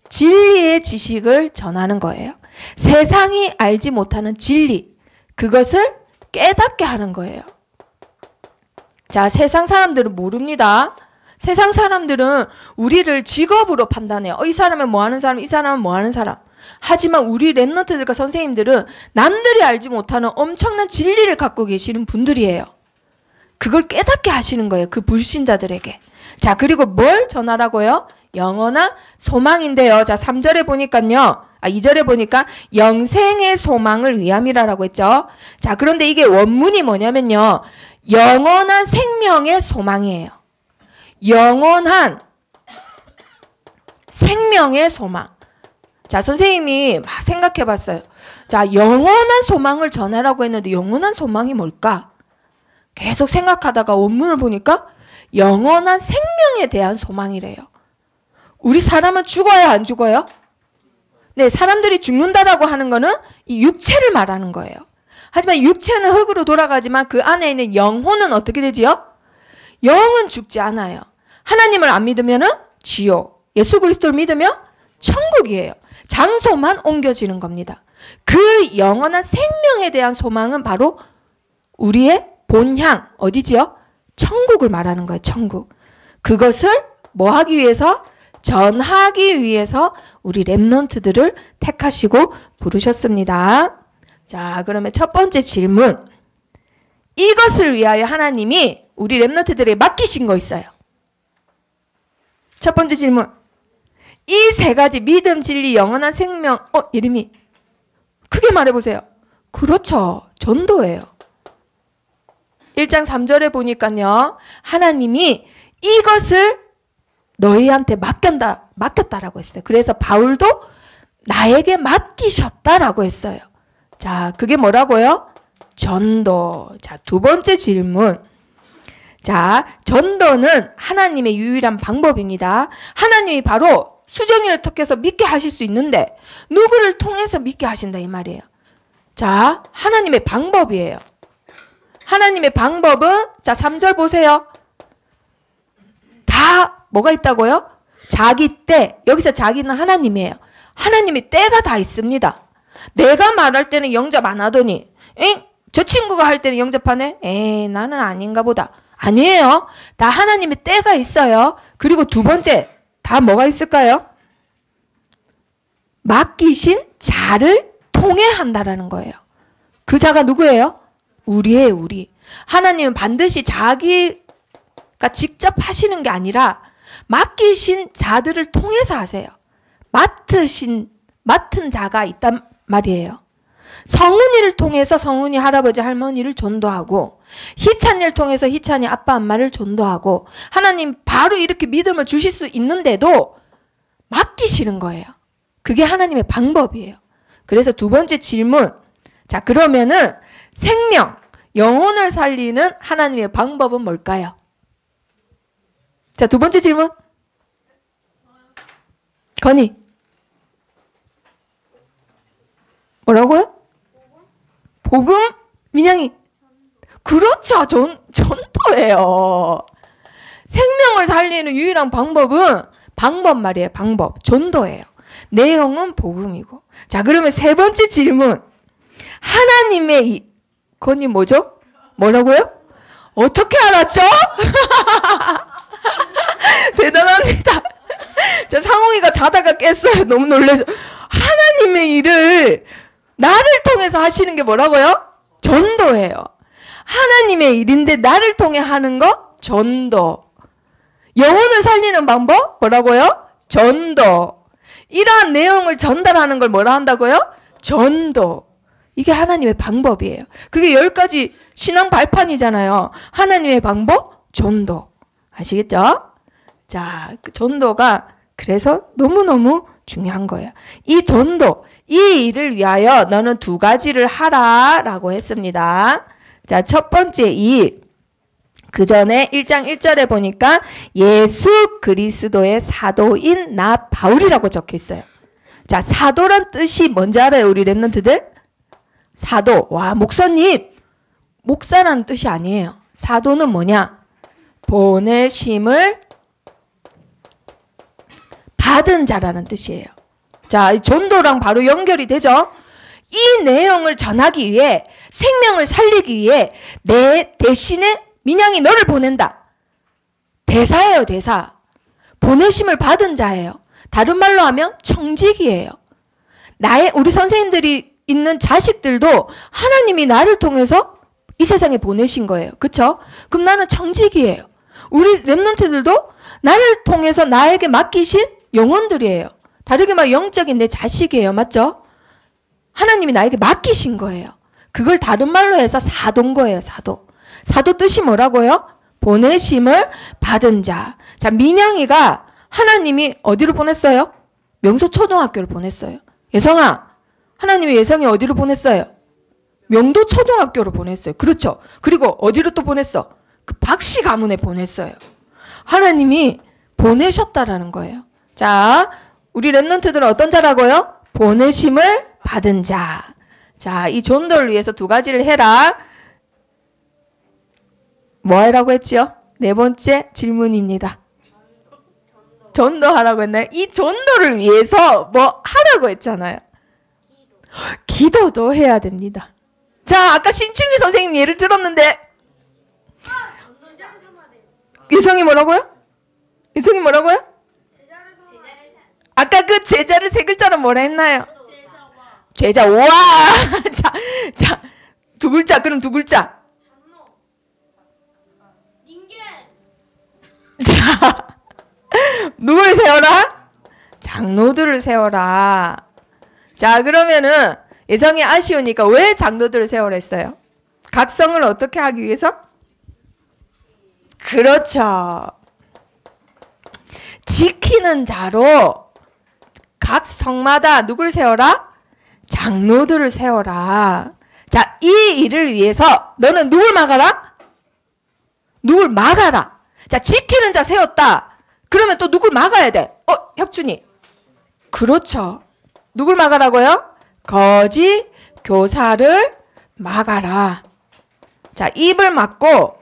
진리의 지식을 전하는 거예요. 세상이 알지 못하는 진리, 그것을 깨닫게 하는 거예요. 자, 세상 사람들은 모릅니다. 세상 사람들은 우리를 직업으로 판단해요. 이 사람은 뭐 하는 사람, 이 사람은 뭐 하는 사람. 하지만 우리 렘넌트들과 선생님들은 남들이 알지 못하는 엄청난 진리를 갖고 계시는 분들이에요. 그걸 깨닫게 하시는 거예요. 그 불신자들에게. 자, 그리고 뭘 전하라고요? 영원한 소망인데요. 자, 3절에 보니까요. 2절에 보니까 영생의 소망을 위함이라고 했죠. 자, 그런데 이게 원문이 뭐냐면요. 영원한 생명의 소망이에요. 영원한 생명의 소망. 자, 선생님이 막 생각해 봤어요. 자, 영원한 소망을 전하라고 했는데 영원한 소망이 뭘까? 계속 생각하다가 원문을 보니까 영원한 생명에 대한 소망이래요. 우리 사람은 죽어야 안 죽어요? 네, 사람들이 죽는다라고 하는 거는 이 육체를 말하는 거예요. 하지만 육체는 흙으로 돌아가지만 그 안에 있는 영혼은 어떻게 되지요? 영은 죽지 않아요. 하나님을 안 믿으면은 지옥, 예수 그리스도를 믿으면 천국이에요. 장소만 옮겨지는 겁니다. 그 영원한 생명에 대한 소망은 바로 우리의 본향, 어디지요? 천국을 말하는 거예요. 천국. 그것을 뭐 하기 위해서? 전하기 위해서 우리 렘넌트들을 택하시고 부르셨습니다. 자, 그러면 첫 번째 질문. 이것을 위하여 하나님이 우리 렘넌트들에게 맡기신 거 있어요. 첫 번째 질문. 이 세 가지 믿음, 진리, 영원한 생명. 예림이 크게 말해보세요. 그렇죠. 전도예요. 1장 3절에 보니까요. 하나님이 이것을 너희한테 맡겼다라고 했어요. 그래서 바울도 나에게 맡기셨다라고 했어요. 자, 그게 뭐라고요? 전도. 자, 두 번째 질문. 자, 전도는 하나님의 유일한 방법입니다. 하나님이 바로 수정이를 통해서 믿게 하실 수 있는데 누구를 통해서 믿게 하신다 이 말이에요. 자, 하나님의 방법이에요. 하나님의 방법은 자, 3절 보세요. 다 뭐가 있다고요? 자기 때. 여기서 자기는 하나님이에요. 하나님의 때가 다 있습니다. 내가 말할 때는 영접 안 하더니 저 친구가 할 때는 영접하네? 에이, 나는 아닌가 보다. 아니에요. 다 하나님의 때가 있어요. 그리고 두 번째, 다 뭐가 있을까요? 맡기신 자를 통해 한다라는 거예요. 그 자가 누구예요? 우리예요, 우리. 하나님은 반드시 자기가 직접 하시는 게 아니라 맡기신 자들을 통해서 하세요. 맡은 자가 있단 말이에요. 성은이를 통해서 성은이 할아버지 할머니를 전도하고, 희찬이를 통해서 희찬이 아빠 엄마를 전도하고, 하나님 바로 이렇게 믿음을 주실 수 있는데도 맡기시는 거예요. 그게 하나님의 방법이에요. 그래서 두 번째 질문. 자, 그러면은 생명, 영혼을 살리는 하나님의 방법은 뭘까요? 자, 두 번째 질문. 건희. 뭐라고요? 복음? 민양이. 그렇죠. 전도예요. 생명을 살리는 유일한 방법은 방법 말이에요. 방법. 전도예요. 내용은 복음이고. 자, 그러면 세 번째 질문. 하나님의 건이 뭐죠? 뭐라고요? 어떻게 알았죠? 대단합니다. 저 상홍이가 자다가 깼어요. 너무 놀라서. 하나님의 일을 나를 통해서 하시는 게 뭐라고요? 전도예요. 하나님의 일인데 나를 통해 하는 거? 전도. 영혼을 살리는 방법? 뭐라고요? 전도. 이러한 내용을 전달하는 걸 뭐라 한다고요? 전도. 이게 하나님의 방법이에요. 그게 10가지 신앙 발판이잖아요. 하나님의 방법? 전도. 아시겠죠? 자, 그 전도가 그래서 너무너무 중요한 거예요. 이 전도, 이 일을 위하여 너는 두 가지를 하라 라고 했습니다. 자, 첫 번째 일. 그 전에 1장 1절에 보니까 예수 그리스도의 사도인 나 바울이라고 적혀 있어요. 자, 사도란 뜻이 뭔지 알아요? 우리 랩런트들? 사도. 와, 목사님. 목사라는 뜻이 아니에요. 사도는 뭐냐? 보내심을 받은 자라는 뜻이에요. 자, 전도랑 바로 연결이 되죠? 이 내용을 전하기 위해, 생명을 살리기 위해 내 대신에 민양이 너를 보낸다. 대사예요, 대사. 보내심을 받은 자예요. 다른 말로 하면 청직이에요. 우리 선생님들이 있는 자식들도 하나님이 나를 통해서 이 세상에 보내신 거예요. 그쵸? 그럼 나는 청직이에요. 우리 랩런트들도 나를 통해서 나에게 맡기신 영혼들이에요. 다르게 말하면 영적인 내 자식이에요. 맞죠? 하나님이 나에게 맡기신 거예요. 그걸 다른 말로 해서 사도인 거예요. 사도. 사도 뜻이 뭐라고요? 보내심을 받은 자. 자, 민양이가 하나님이 어디로 보냈어요? 명소초등학교를 보냈어요. 예성아, 하나님이 예성이 어디로 보냈어요? 명도초등학교로 보냈어요. 그렇죠. 그리고 어디로 또 보냈어? 그 박씨 가문에 보냈어요. 하나님이 보내셨다라는 거예요. 자, 우리 랩런트들은 어떤 자라고요? 보내심을 받은 자. 자, 이 전도를 위해서 두 가지를 해라. 뭐 하라고 했지요? 네 번째 질문입니다. 전도하라고 했나요? 이 전도를 위해서 뭐 하라고 했잖아요. 기도도 해야 됩니다. 자, 아까 신충희 선생님 예를 들었는데 예성이 뭐라고요? 예성이 뭐라고요? 아까 그 제자를 세 글자로 뭐라 했나요? 제자. 와. 자, 두 글자. 그럼 두 글자. 자, 누굴 세워라? 장로들을 세워라. 자, 그러면은 예성이 아쉬우니까 왜 장로들을 세워라 했어요? 각성을 어떻게 하기 위해서? 그렇죠. 지키는 자로 각 성마다 누굴 세워라? 장로들을 세워라. 자, 이 일을 위해서 너는 누굴 막아라? 누굴 막아라. 자, 지키는 자 세웠다. 그러면 또 누굴 막아야 돼? 혁준이. 그렇죠. 누굴 막아라고요? 거짓 교사를 막아라. 자, 입을 막고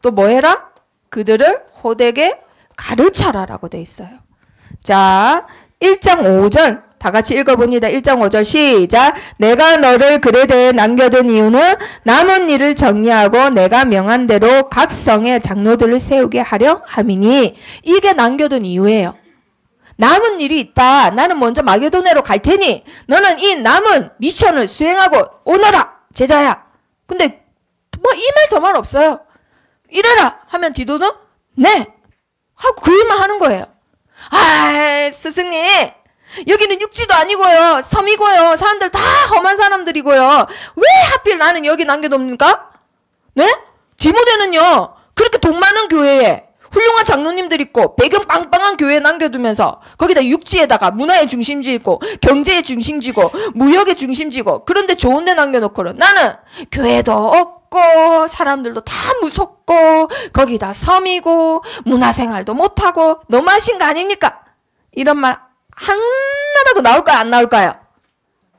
또 뭐 해라? 그들을 호되게 가르쳐라라고 돼 있어요. 자, 1장 5절 다 같이 읽어봅니다. 1장 5절 시작. 내가 너를 글에 대해 남겨둔 이유는 남은 일을 정리하고 내가 명한 대로 각 성에 장로들을 세우게 하려 함이니. 이게 남겨둔 이유예요. 남은 일이 있다. 나는 먼저 마게도네로 갈 테니 너는 이 남은 미션을 수행하고 오너라 제자야. 근데 뭐 이 말 저 말 없어요. 이래라 하면 디도는 네 하고 그 일만 하는 거예요. 아, 스승님 여기는 육지도 아니고요, 섬이고요, 사람들 다 험한 사람들이고요, 왜 하필 나는 여기 남겨둡니까? 네? 디모데는요 그렇게 돈 많은 교회에 훌륭한 장로님들 있고 배경 빵빵한 교회에 남겨두면서 거기다 육지에다가 문화의 중심지 있고 경제의 중심지고 무역의 중심지고 그런데 좋은 데 남겨놓고는 나는 교회도 없고 사람들도 다 무섭고 거기다 섬이고 문화생활도 못하고 너무하신 거 아닙니까? 이런 말 하나라도 나올까요? 안 나올까요?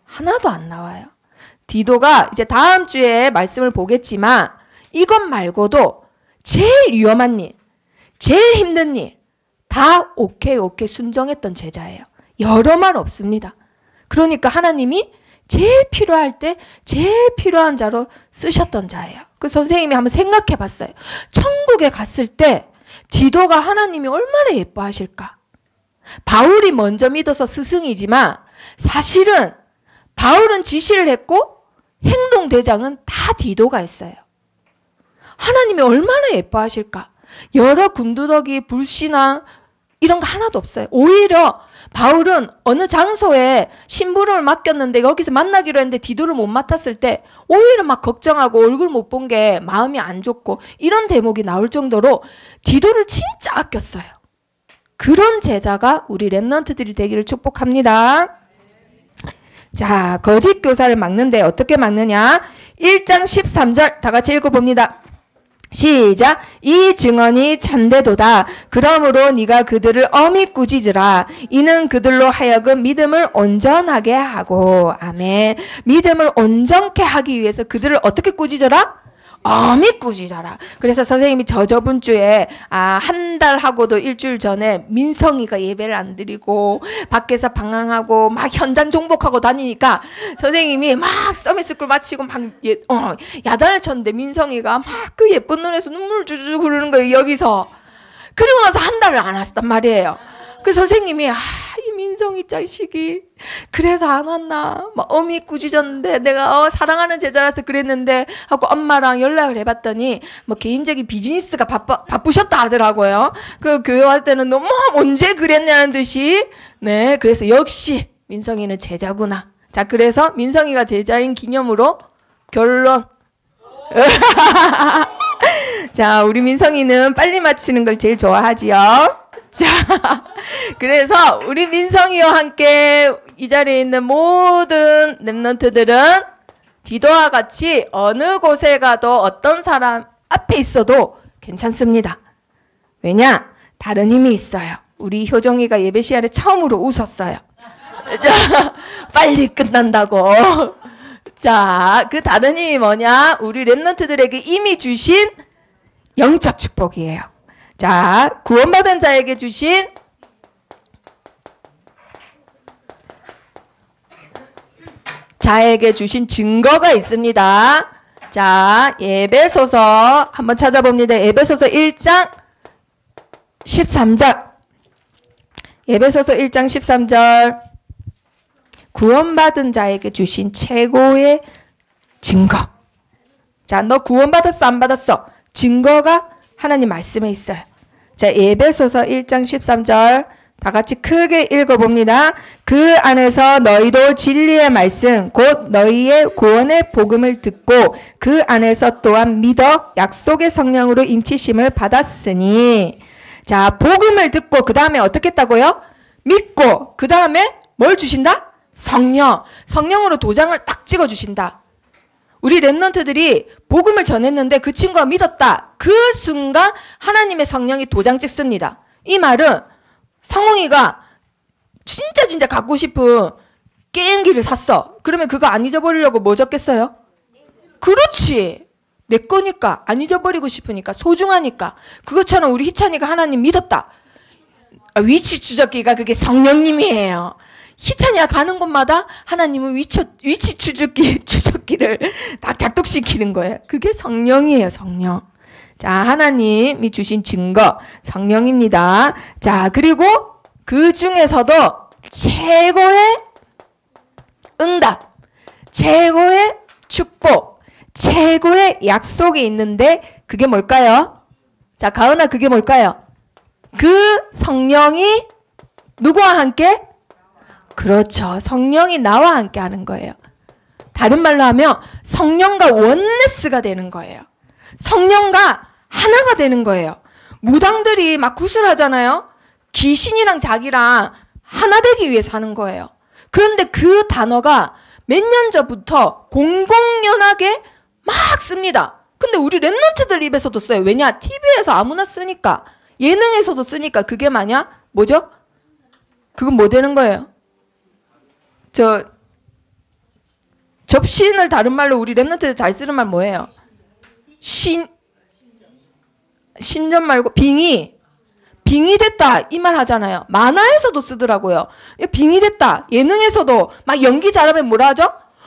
하나도 안 나와요. 디도가 이제 다음 주에 말씀을 보겠지만 이것 말고도 제일 위험한 일, 제일 힘든 일 다 오케이 순정했던 제자예요. 여러 말 없습니다. 그러니까 하나님이 제일 필요할 때 제일 필요한 자로 쓰셨던 자예요. 그 선생님이 한번 생각해 봤어요. 천국에 갔을 때 디도가 하나님이 얼마나 예뻐하실까? 바울이 먼저 믿어서 스승이지만 사실은 바울은 지시를 했고 행동 대장은 다 디도가 했어요. 하나님이 얼마나 예뻐하실까? 여러 군두더기, 불신앙 이런 거 하나도 없어요. 오히려 바울은 어느 장소에 심부름을 맡겼는데 거기서 만나기로 했는데 디도를 못 맡았을 때 오히려 막 걱정하고 얼굴 못 본 게 마음이 안 좋고 이런 대목이 나올 정도로 디도를 진짜 아꼈어요. 그런 제자가 우리 렘넌트들이 되기를 축복합니다. 자, 거짓 교사를 막는데 어떻게 막느냐? 1장 13절 다 같이 읽어봅니다. 시작. 이 증언이 참되도다. 그러므로 네가 그들을 엄히 꾸짖으라. 이는 그들로 하여금 믿음을 온전하게 하고. 아멘. 믿음을 온전케 하기 위해서 그들을 어떻게 꾸짖어라? 엄히 꾸짖어라. 그래서 선생님이 저번 주에 한 달 하고도 일주일 전에 민성이가 예배를 안 드리고 밖에서 방황하고 막 현장 정복하고 다니니까 선생님이 막 서밋스쿨 마치고 막 야단을 쳤는데 민성이가 막 그 예쁜 눈에서 눈물 주르르 흐르는 거예요. 여기서. 그리고 나서 한 달을 안 왔단 말이에요. 그 선생님이 이 민성이 자식이 그래서 안 왔나 막 엄히 꾸짖었는데 내가 사랑하는 제자라서 그랬는데 하고 엄마랑 연락을 해봤더니 뭐 개인적인 비즈니스가 바쁘셨다 하더라고요. 그 교회 할 때는 너무 언제 그랬냐는 듯이. 네, 그래서 역시 민성이는 제자구나. 자, 그래서 민성이가 제자인 기념으로 결론. 자, 우리 민성이는 빨리 마치는 걸 제일 좋아하지요. 자, 그래서 우리 민성이와 함께 이 자리에 있는 모든 렘넌트들은 디도와 같이 어느 곳에 가도 어떤 사람 앞에 있어도 괜찮습니다. 왜냐? 다른 힘이 있어요. 우리 효정이가 예배 시간에 처음으로 웃었어요. 자, 빨리 끝난다고. 자, 그 다른 힘이 뭐냐? 우리 렘넌트들에게 이미 주신 영적 축복이에요. 자, 구원받은 자에게 주신 증거가 있습니다. 자, 에베소서 한번 찾아봅니다. 에베소서 1장 13절. 에베소서 1장 13절. 구원받은 자에게 주신 최고의 증거. 자, 너 구원받았어? 안 받았어? 증거가 하나님 말씀에 있어요. 자, 에베소서 1장 13절 다 같이 크게 읽어봅니다. 그 안에서 너희도 진리의 말씀 곧 너희의 구원의 복음을 듣고 그 안에서 또한 믿어 약속의 성령으로 인치심을 받았으니. 자, 복음을 듣고 그 다음에 어떻게 했다고요? 믿고 그 다음에 뭘 주신다? 성령으로 도장을 딱 찍어주신다. 우리 렘넌트들이 복음을 전했는데 그 친구가 믿었다. 그 순간 하나님의 성령이 도장 찍습니다. 이 말은 성홍이가 진짜 갖고 싶은 게임기를 샀어. 그러면 그거 안 잊어버리려고 뭐 적겠어요? 그렇지. 내 거니까 안 잊어버리고 싶으니까 소중하니까. 그것처럼 우리 희찬이가 하나님 믿었다. 위치 추적기가 그게 성령님이에요. 희찬이가 가는 곳마다 하나님은 위치 추적기를 딱 작동시키는 거예요. 그게 성령이에요, 성령. 자, 하나님이 주신 증거, 성령입니다. 자, 그리고 그 중에서도 최고의 응답, 최고의 축복, 최고의 약속이 있는데 그게 뭘까요? 자, 가은아, 그게 뭘까요? 그 성령이 누구와 함께? 그렇죠. 성령이 나와 함께 하는 거예요. 다른 말로 하면 성령과 원네스가 되는 거예요. 성령과 하나가 되는 거예요. 무당들이 막 구슬하잖아요. 귀신이랑 자기랑 하나 되기 위해 사는 거예요. 그런데 그 단어가 몇 년 전부터 공공연하게 막 씁니다. 근데 우리 랩런트들 입에서도 써요. 왜냐? TV에서 아무나 쓰니까. 예능에서도 쓰니까. 그게 뭐죠? 그건 뭐 되는 거예요? 접신을 다른 말로 우리 랩런트들 잘 쓰는 말 뭐예요? 신전 말고 빙의 됐다 이 말 하잖아요. 만화에서도 쓰더라고요. 빙의 됐다. 예능에서도 막 연기 잘하면 뭐라 하죠?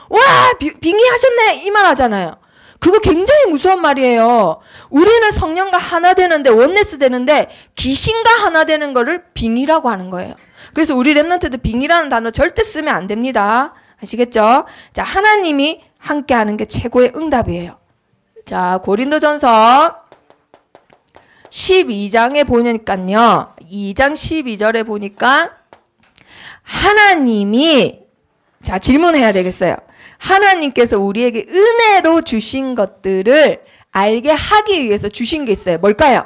와 빙의 하셨네 이 말 하잖아요. 그거 굉장히 무서운 말이에요. 우리는 성령과 하나 되는데 원네스 되는데 귀신과 하나 되는 거를 빙의라고 하는 거예요. 그래서 우리 랩런트들 빙의라는 단어 절대 쓰면 안 됩니다. 아시겠죠? 자, 하나님이 함께 하는 게 최고의 응답이에요. 자, 고린도전서 12장에 보니까요. 2장 12절에 보니까 하나님이 자, 질문해야 되겠어요. 하나님께서 우리에게 은혜로 주신 것들을 알게 하기 위해서 주신 게 있어요. 뭘까요?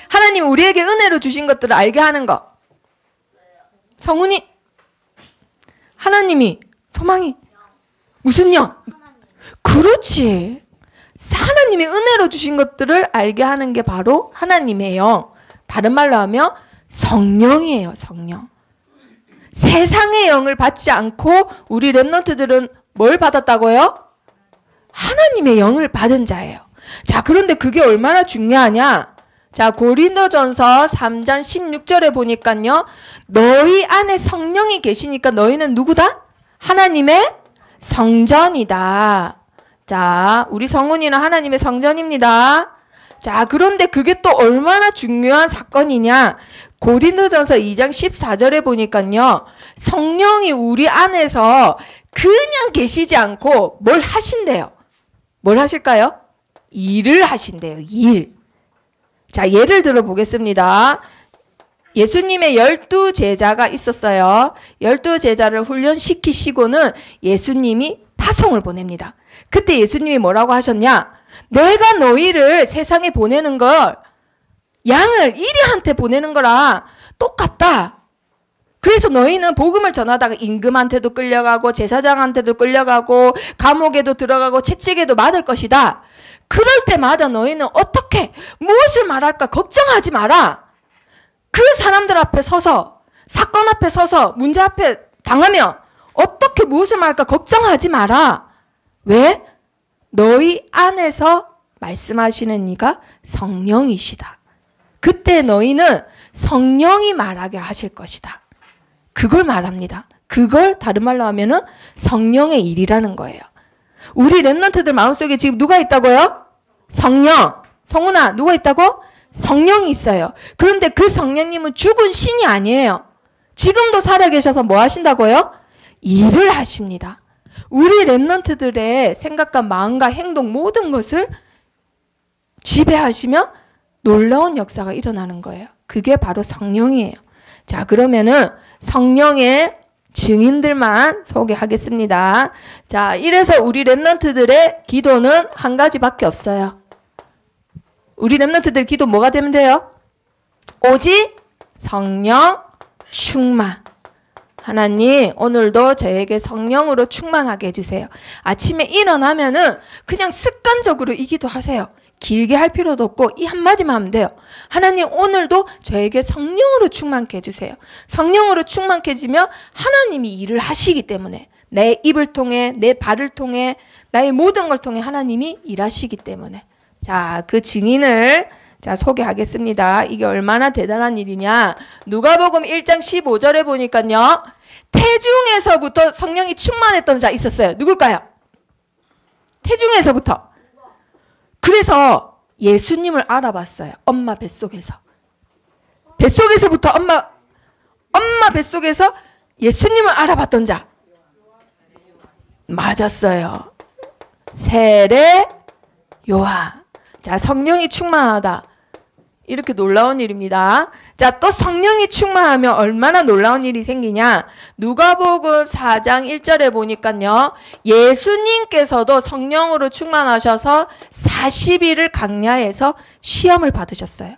하나님 우리에게 은혜로 주신 것들을 알게 하는 거. 성훈이 하나님이 소망이 무슨 영? 그렇지. 하나님이 은혜로 주신 것들을 알게 하는 게 바로 하나님의 영. 다른 말로 하면 성령이에요. 성령. 세상의 영을 받지 않고 우리 랩런트들은 뭘 받았다고요? 하나님의 영을 받은 자예요. 자, 그런데 그게 얼마나 중요하냐? 자, 고린도전서 3장 16절에 보니까요. 너희 안에 성령이 계시니까 너희는 누구다? 하나님의 성전이다. 자, 우리 성훈이는 하나님의 성전입니다. 자, 그런데 그게 또 얼마나 중요한 사건이냐? 고린도전서 2장 14절에 보니까요. 성령이 우리 안에서 그냥 계시지 않고 뭘 하신대요. 뭘 하실까요? 일을 하신대요. 일. 자, 예를 들어 보겠습니다. 예수님의 12제자가 있었어요. 12제자를 훈련시키시고는 예수님이 파송을 보냅니다. 그때 예수님이 뭐라고 하셨냐? 내가 너희를 세상에 보내는 걸 양을 이리한테 보내는 거랑 똑같다. 그래서 너희는 복음을 전하다가 임금한테도 끌려가고 제사장한테도 끌려가고 감옥에도 들어가고 채찍에도 맞을 것이다. 그럴 때마다 너희는 어떻게 무엇을 말할까 걱정하지 마라. 그 사람들 앞에 서서 사건 앞에 서서 문제 앞에 당하면 어떻게 무엇을 말할까 걱정하지 마라. 왜? 너희 안에서 말씀하시는 이가 성령이시다. 그때 너희는 성령이 말하게 하실 것이다. 그걸 말합니다. 그걸 다른 말로 하면은 성령의 일이라는 거예요. 우리 랩런트들 마음속에 지금 누가 있다고요? 성령. 성훈아, 누가 있다고? 성령이 있어요. 그런데 그 성령님은 죽은 신이 아니에요. 지금도 살아계셔서 뭐 하신다고요? 일을 하십니다. 우리 랩런트들의 생각과 마음과 행동 모든 것을 지배하시며 놀라운 역사가 일어나는 거예요. 그게 바로 성령이에요. 자, 그러면은 성령의 증인들만 소개하겠습니다. 자, 이래서 우리 랩런트들의 기도는 한 가지밖에 없어요. 우리 랩런트들 기도 뭐가 되면 돼요? 오직 성령 충만. 하나님, 오늘도 저에게 성령으로 충만하게 해주세요. 아침에 일어나면은 그냥 습관적으로 이 기도 하세요. 길게 할 필요도 없고 이 한마디만 하면 돼요. 하나님 오늘도 저에게 성령으로 충만케 해주세요. 성령으로 충만케 해지면 하나님이 일을 하시기 때문에 내 입을 통해 내 발을 통해 나의 모든 걸 통해 하나님이 일하시기 때문에 자, 그 증인을 자 소개하겠습니다. 이게 얼마나 대단한 일이냐. 누가복음 1장 15절에 보니까요. 태중에서부터 성령이 충만했던 자 있었어요. 누굴까요? 태중에서부터. 그래서 예수님을 알아봤어요. 엄마 뱃속에서. 뱃속에서부터 엄마 뱃속에서 예수님을 알아봤던 자. 맞았어요. 세례 요한. 자, 성령이 충만하다. 이렇게 놀라운 일입니다. 자, 또 성령이 충만하면 얼마나 놀라운 일이 생기냐. 누가복음 4장 1절에 보니까요. 예수님께서도 성령으로 충만하셔서 40일을 광야에서 시험을 받으셨어요.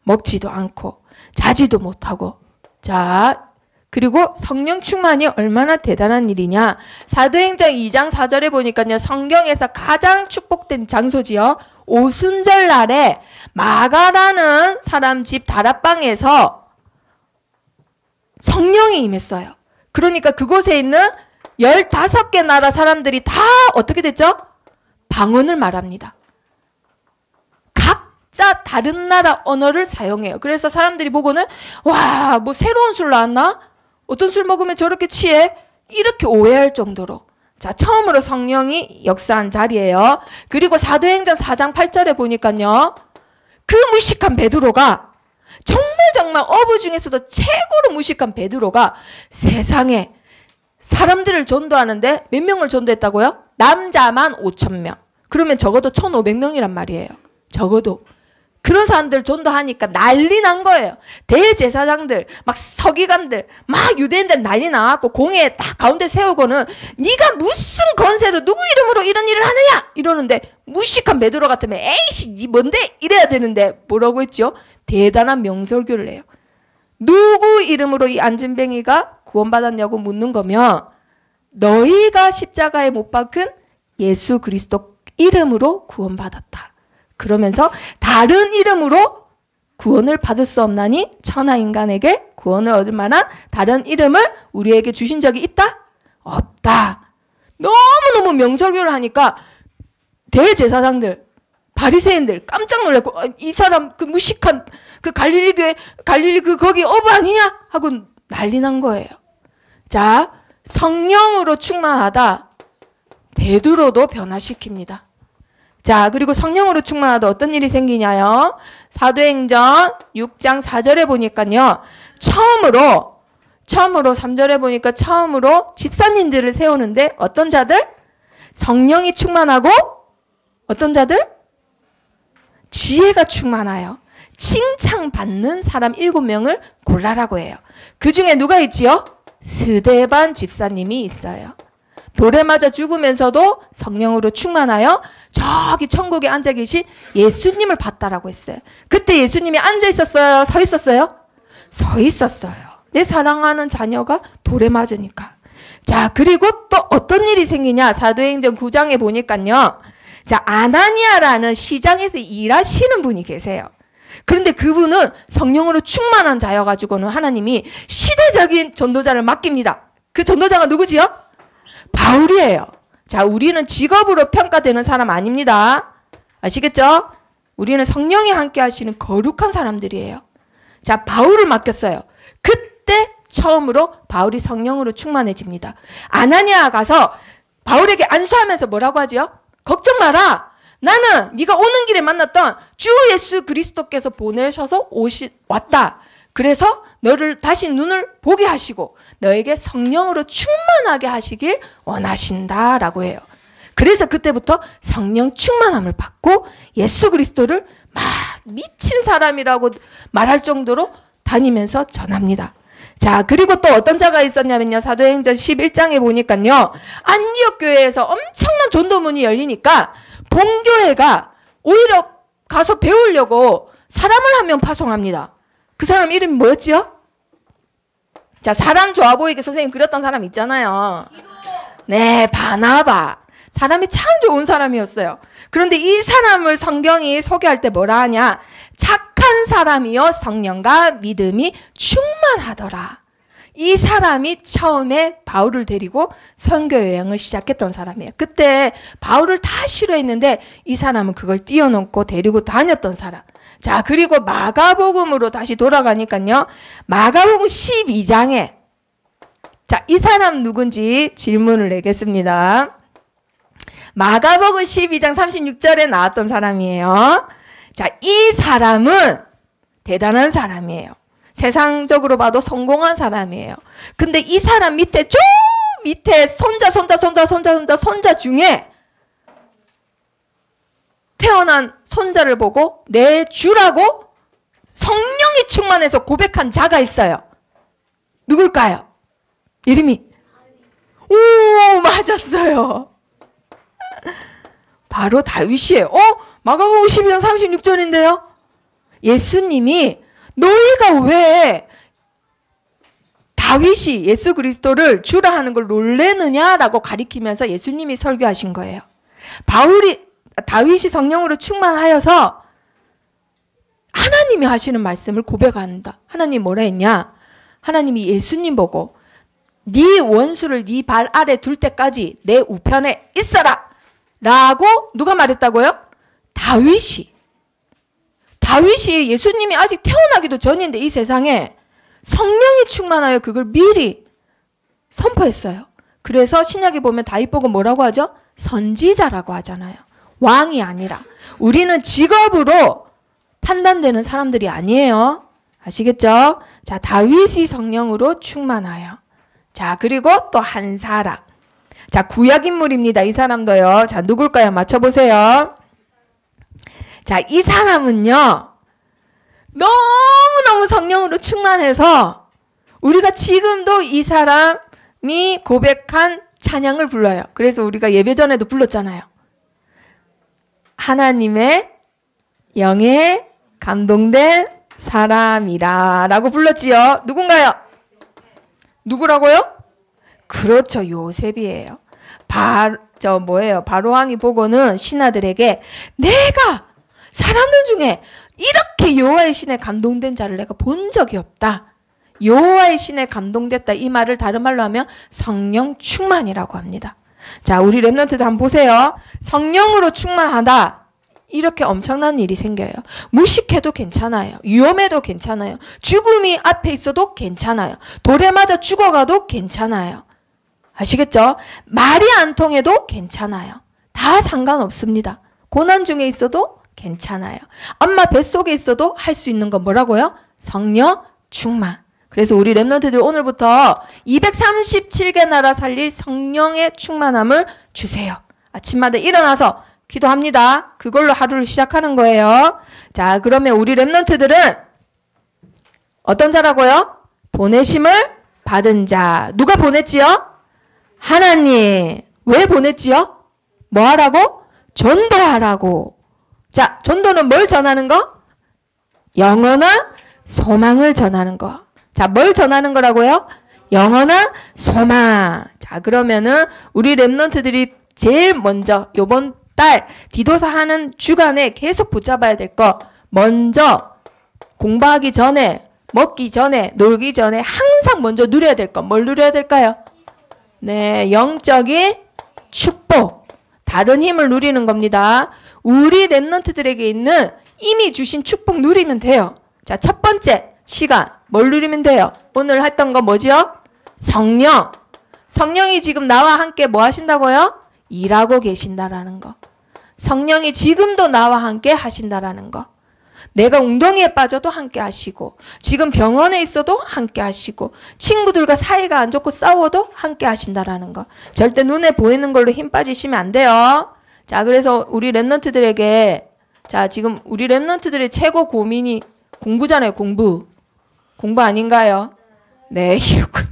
먹지도 않고 자지도 못하고. 자, 그리고 성령 충만이 얼마나 대단한 일이냐. 사도행전 2장 4절에 보니까요. 성경에서 가장 축복된 장소지요. 오순절 날에 마가라는 사람 집 다락방에서 성령이 임했어요. 그러니까 그곳에 있는 15개 나라 사람들이 다 어떻게 됐죠? 방언을 말합니다. 각자 다른 나라 언어를 사용해요. 그래서 사람들이 보고는 와, 뭐 새로운 술 나왔나? 어떤 술 먹으면 저렇게 취해? 이렇게 오해할 정도로. 자, 처음으로 성령이 역사한 자리예요. 그리고 사도행전 4장 8절에 보니까요. 그 무식한 베드로가 정말 어부 중에서도 최고로 무식한 베드로가 세상에 사람들을 전도하는데 몇 명을 전도했다고요? 남자만 5,000명. 그러면 적어도 1,500명이란 말이에요. 적어도. 그런 사람들 전도하니까 난리 난 거예요. 대제사장들, 막 서기관들, 막 유대인들 난리 나왔고 공회 딱 가운데 세우고는 네가 무슨 권세로 누구 이름으로 이런 일을 하느냐 이러는데 무식한 베드로 같으면 에이씨 니 뭔데 이래야 되는데 뭐라고 했죠? 대단한 명설교를 해요. 누구 이름으로 이 안진뱅이가 구원받았냐고 묻는 거면 너희가 십자가에 못 박은 예수 그리스도 이름으로 구원받았다. 그러면서 다른 이름으로 구원을 받을 수 없나니 천하 인간에게 구원을 얻을 만한 다른 이름을 우리에게 주신 적이 있다? 없다. 너무너무 명설교를 하니까 대제사장들, 바리새인들 깜짝 놀랐고 이 사람 그 무식한 그 갈릴리 그 거기 어부 아니냐? 하고 난리 난 거예요. 자, 성령으로 충만하다. 베드로도 변화시킵니다. 자, 그리고 성령으로 충만하다 어떤 일이 생기냐요? 사도행전 6장 4절에 보니까요. 처음으로 3절에 보니까 처음으로 집사님들을 세우는데 어떤 자들? 성령이 충만하고 어떤 자들? 지혜가 충만하여 칭찬받는 사람 7명을 골라라고 해요. 그 중에 누가 있지요? 스데반 집사님이 있어요. 돌에 맞아 죽으면서도 성령으로 충만하여 저기 천국에 앉아 계신 예수님을 봤다라고 했어요. 그때 예수님이 앉아 있었어요? 서 있었어요? 서 있었어요. 내 사랑하는 자녀가 돌에 맞으니까. 자, 그리고 또 어떤 일이 생기냐? 사도행전 9장에 보니까요. 자, 아나니아라는 시장에서 일하시는 분이 계세요. 그런데 그분은 성령으로 충만한 자여가지고는 하나님이 시대적인 전도자를 맡깁니다. 그 전도자가 누구지요? 바울이에요. 자, 우리는 직업으로 평가되는 사람 아닙니다. 아시겠죠? 우리는 성령이 함께 하시는 거룩한 사람들이에요. 자, 바울을 맡겼어요. 그때 처음으로 바울이 성령으로 충만해집니다. 아나니아 가서 바울에게 안수하면서 뭐라고 하지요? 걱정 마라. 나는 네가 오는 길에 만났던 주 예수 그리스도께서 보내셔서 왔다. 그래서 너를 다시 눈을 보게 하시고 너에게 성령으로 충만하게 하시길 원하신다라고 해요. 그래서 그때부터 성령 충만함을 받고 예수 그리스도를 막 미친 사람이라고 말할 정도로 다니면서 전합니다. 자, 그리고 또 어떤 자가 있었냐면요. 사도행전 11장에 보니까요. 안디옥 교회에서 엄청난 전도문이 열리니까 본교회가 오히려 가서 배우려고 사람을 한 명 파송합니다. 그 사람 이름이 뭐였지요? 자, 사람 좋아 보이게 선생님 그렸던 사람 있잖아요. 네, 바나바. 사람이 참 좋은 사람이었어요. 그런데 이 사람을 성경이 소개할 때 뭐라 하냐? 착한 사람이요 성령과 믿음이 충만하더라. 이 사람이 처음에 바울을 데리고 선교 여행을 시작했던 사람이에요. 그때 바울을 다 싫어했는데 이 사람은 그걸 뛰어넘고 데리고 다녔던 사람. 자, 그리고 마가복음으로 다시 돌아가니까요. 마가복음 12장에 자, 이 사람 누군지 질문을 내겠습니다. 마가복음 12장 36절에 나왔던 사람이에요. 자, 이 사람은 대단한 사람이에요. 세상적으로 봐도 성공한 사람이에요. 근데 이 사람 밑에 쭉 밑에 손자 중에 태어난 손자를 보고 내 주라고 성령이 충만해서 고백한 자가 있어요. 누굴까요? 이름이 오 맞았어요. 바로 다윗이에요. 마가복음 12장 36절인데요. 예수님이 너희가 왜 다윗이 예수 그리스도를 주라 하는 걸 놀래느냐라고 가리키면서 예수님이 설교하신 거예요. 다윗이 성령으로 충만하여서 하나님이 하시는 말씀을 고백한다. 하나님 뭐라 했냐? 하나님이 예수님 보고 네 원수를 네 발 아래 둘 때까지 내 우편에 있어라 라고 누가 말했다고요? 다윗이 예수님이 아직 태어나기도 전인데 이 세상에 성령이 충만하여 그걸 미리 선포했어요. 그래서 신약에 보면 다윗 보고 뭐라고 하죠? 선지자라고 하잖아요. 왕이 아니라. 우리는 직업으로 판단되는 사람들이 아니에요. 아시겠죠? 자, 다윗이 성령으로 충만하여. 자, 그리고 또 한 사람. 자, 구약 인물입니다. 이 사람도요. 자, 누굴까요? 맞춰보세요. 자, 이 사람은요. 너무너무 성령으로 충만해서 우리가 지금도 이 사람이 고백한 찬양을 불러요. 그래서 우리가 예배 전에도 불렀잖아요. 하나님의 영에 감동된 사람이라 라고 불렀지요. 누군가요? 누구라고요? 그렇죠. 요셉이에요. 바로왕이 보고는 신하들에게 내가 사람들 중에 이렇게 여호와의 신에 감동된 자를 내가 본 적이 없다. 여호와의 신에 감동됐다. 이 말을 다른 말로 하면 성령 충만이라고 합니다. 자, 우리 랩런트들 한번 보세요. 성령으로 충만하다. 이렇게 엄청난 일이 생겨요. 무식해도 괜찮아요. 위험해도 괜찮아요. 죽음이 앞에 있어도 괜찮아요. 돌에 맞아 죽어가도 괜찮아요. 아시겠죠? 말이 안 통해도 괜찮아요. 다 상관없습니다. 고난 중에 있어도 괜찮아요. 엄마 뱃속에 있어도 할 수 있는 건 뭐라고요? 성령 충만. 그래서 우리 랩런트들 오늘부터 237개 나라 살릴 성령의 충만함을 주세요. 아침마다 일어나서 기도합니다. 그걸로 하루를 시작하는 거예요. 자, 그러면 우리 랩런트들은 어떤 자라고요? 보내심을 받은 자. 누가 보냈지요? 하나님. 왜 보냈지요? 뭐 하라고? 전도하라고. 자, 전도는 뭘 전하는 거? 영원한 소망을 전하는 거. 자, 뭘 전하는 거라고요? 영원한 소망. 자, 그러면은 우리 랩런트들이 제일 먼저 요번 달 디도사 하는 주간에 계속 붙잡아야 될 거. 먼저 공부하기 전에, 먹기 전에, 놀기 전에 항상 먼저 누려야 될 거. 뭘 누려야 될까요? 네, 영적인 축복. 다른 힘을 누리는 겁니다. 우리 랩런트들에게 있는 이미 주신 축복 누리면 돼요. 자, 첫 번째 시간 뭘 누리면 돼요? 오늘 했던 거 뭐지요? 성령. 성령이 지금 나와 함께 뭐 하신다고요? 일하고 계신다라는 거. 성령이 지금도 나와 함께 하신다라는 거. 내가 웅덩이에 빠져도 함께 하시고, 지금 병원에 있어도 함께 하시고, 친구들과 사이가 안 좋고 싸워도 함께 하신다라는 거. 절대 눈에 보이는 걸로 힘 빠지시면 안 돼요. 자, 그래서 우리 랩런트들에게, 자, 지금 우리 랩런트들의 최고 고민이 공부잖아요, 공부. 공부 아닌가요? 네, 이렇군요.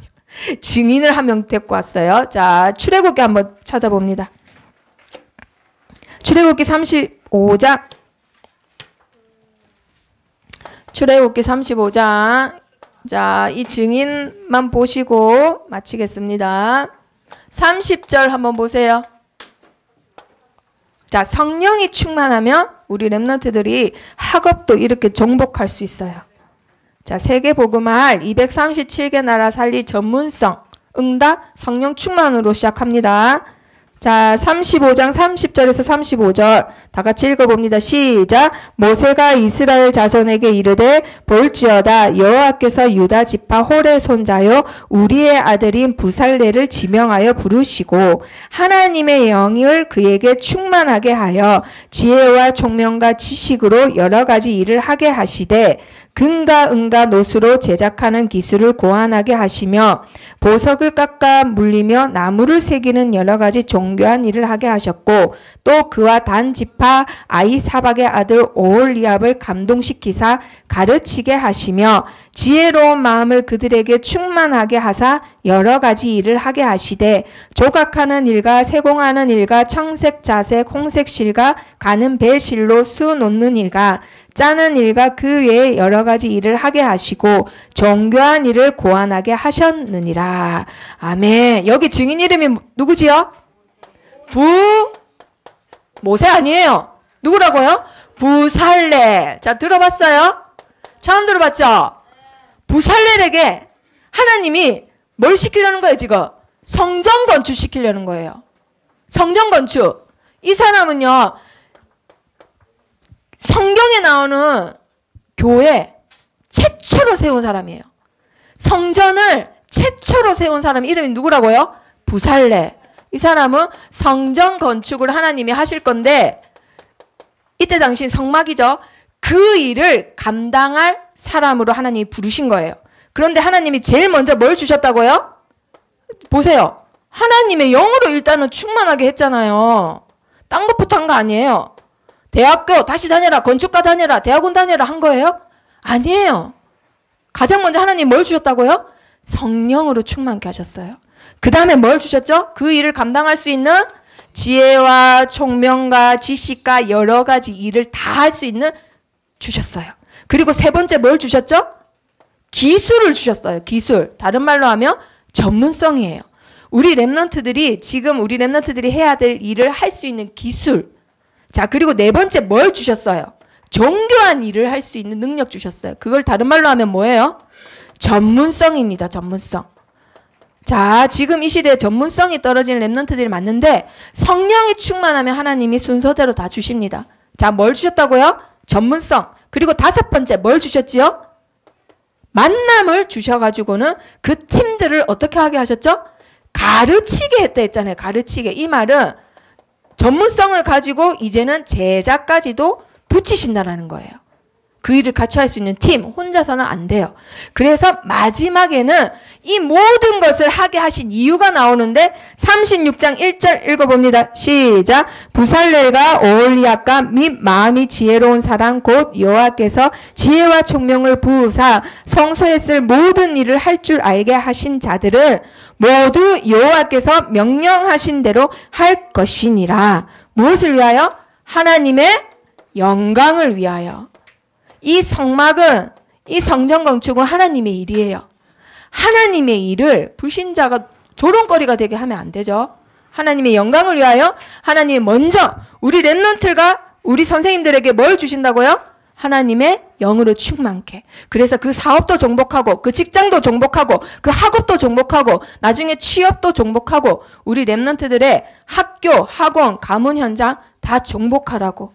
증인을 한 명 데리고 왔어요. 자, 출애굽기 한번 찾아봅니다. 출애굽기 35장. 출애굽기 35장. 자, 이 증인만 보시고 마치겠습니다. 30절 한번 보세요. 자, 성령이 충만하면 우리 렘넌트들이 학업도 이렇게 정복할 수 있어요. 자, 세계복음할 237개 나라 살리 전문성 응답 성령 충만으로 시작합니다. 자, 35장 30절에서 35절 다 같이 읽어봅니다. 시작. 모세가 이스라엘 자손에게 이르되 볼지어다 여호와께서 유다 지파 홀의 손자요 우리의 아들인 부살레를 지명하여 부르시고 하나님의 영을 그에게 충만하게 하여 지혜와 총명과 지식으로 여러 가지 일을 하게 하시되 금과 은과 노수로 제작하는 기술을 고안하게 하시며 보석을 깎아 물리며 나무를 새기는 여러 가지 정교한 일을 하게 하셨고 또 그와 단 지파 아히사박의 아들 오홀리압을 감동시키사 가르치게 하시며 지혜로운 마음을 그들에게 충만하게 하사 여러 가지 일을 하게 하시되 조각하는 일과 세공하는 일과 청색 자색 홍색 실과 가는 배실로 수 놓는 일과 짜는 일과 그 외에 여러 가지 일을 하게 하시고 정교한 일을 고안하게 하셨느니라. 아멘. 여기 증인 이름이 누구지요? 모세 아니에요. 누구라고요? 부살레. 자, 들어봤어요? 처음 들어봤죠? 부살렐에게 하나님이 뭘 시키려는 거예요, 지금? 성전 건축 시키려는 거예요. 성전 건축. 이 사람은요, 성경에 나오는 교회 최초로 세운 사람이에요. 성전을 최초로 세운 사람 이름이 누구라고요? 부살레. 이 사람은 성전 건축을 하나님이 하실 건데 이때 당시 성막이죠. 그 일을 감당할 사람으로 하나님이 부르신 거예요. 그런데 하나님이 제일 먼저 뭘 주셨다고요? 보세요. 하나님의 영으로 일단은 충만하게 했잖아요. 딴 것부터 한 거 아니에요. 대학교 다시 다녀라, 건축가 다녀라, 대학원 다녀라 한 거예요? 아니에요. 가장 먼저 하나님 뭘 주셨다고요? 성령으로 충만케 하셨어요. 그 다음에 뭘 주셨죠? 그 일을 감당할 수 있는 지혜와 총명과 지식과 여러 가지 일을 다 할 수 있는 주셨어요. 그리고 세 번째 뭘 주셨죠? 기술을 주셨어요. 기술. 다른 말로 하면 전문성이에요. 우리 렘넌트들이 지금 우리 렘넌트들이 해야 될 일을 할 수 있는 기술. 자, 그리고 네 번째 뭘 주셨어요? 정교한 일을 할 수 있는 능력 주셨어요. 그걸 다른 말로 하면 뭐예요? 전문성입니다. 전문성. 자, 지금 이 시대에 전문성이 떨어지는 렘넌트들이 많은데 성령이 충만하면 하나님이 순서대로 다 주십니다. 자, 뭘 주셨다고요? 전문성. 그리고 다섯 번째 뭘 주셨지요? 만남을 주셔가지고는 그 팀들을 어떻게 하게 하셨죠? 가르치게 했다 했잖아요. 가르치게. 이 말은 전문성을 가지고 이제는 제자까지도 붙이신다라는 거예요. 그 일을 같이 할 수 있는 팀, 혼자서는 안 돼요. 그래서 마지막에는 이 모든 것을 하게 하신 이유가 나오는데 36장 1절 읽어봅니다. 시작. 부살렐과 오홀리압과 및 마음이 지혜로운 사람 곧 여호와께서 지혜와 총명을 부으사 성소에 쓸 모든 일을 할 줄 알게 하신 자들은 모두 여호와께서 명령하신 대로 할 것이니라. 무엇을 위하여? 하나님의 영광을 위하여. 이 성막은, 이 성전 건축은 하나님의 일이에요. 하나님의 일을 불신자가 조롱거리가 되게 하면 안 되죠. 하나님의 영광을 위하여 하나님이 먼저 우리 렘넌트가 우리 선생님들에게 뭘 주신다고요? 하나님의 영으로 충만케. 그래서 그 사업도 정복하고 그 직장도 정복하고 그 학업도 정복하고 나중에 취업도 정복하고 우리 렘넌트들의 학교, 학원, 가문 현장 다 정복하라고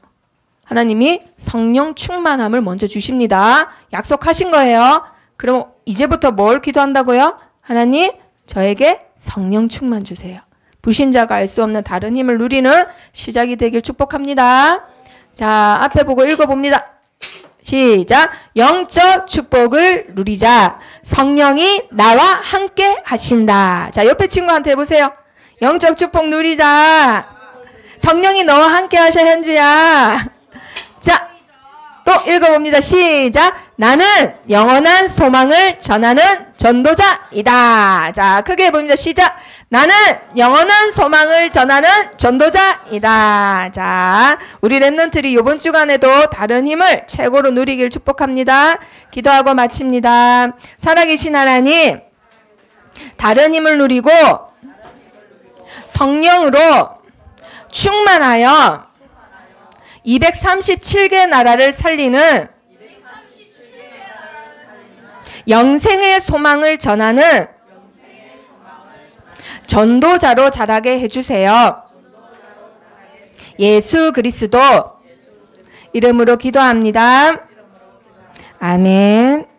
하나님이 성령 충만함을 먼저 주십니다. 약속하신 거예요. 그럼 이제부터 뭘 기도한다고요? 하나님, 저에게 성령 충만 주세요. 불신자가 알 수 없는 다른 힘을 누리는 시작이 되길 축복합니다. 자, 앞에 보고 읽어봅니다. 시작. 영적 축복을 누리자. 성령이 나와 함께 하신다. 자, 옆에 친구한테 해보세요. 영적 축복 누리자. 성령이 너와 함께 하셔, 현주야. 자, 또 읽어봅니다. 시작. 나는 영원한 소망을 전하는 전도자이다. 자, 크게 해봅니다. 시작. 나는 영원한 소망을 전하는 전도자이다. 자, 우리 렘넌트들이 이번 주간에도 다른 힘을 최고로 누리길 축복합니다. 기도하고 마칩니다. 살아계신 하나님, 다른 힘을 누리고 성령으로 충만하여 237개 나라를 살리는 영생의 소망을 전하는 전도자로 자라게 해주세요. 예수 그리스도 이름으로 기도합니다. 아멘.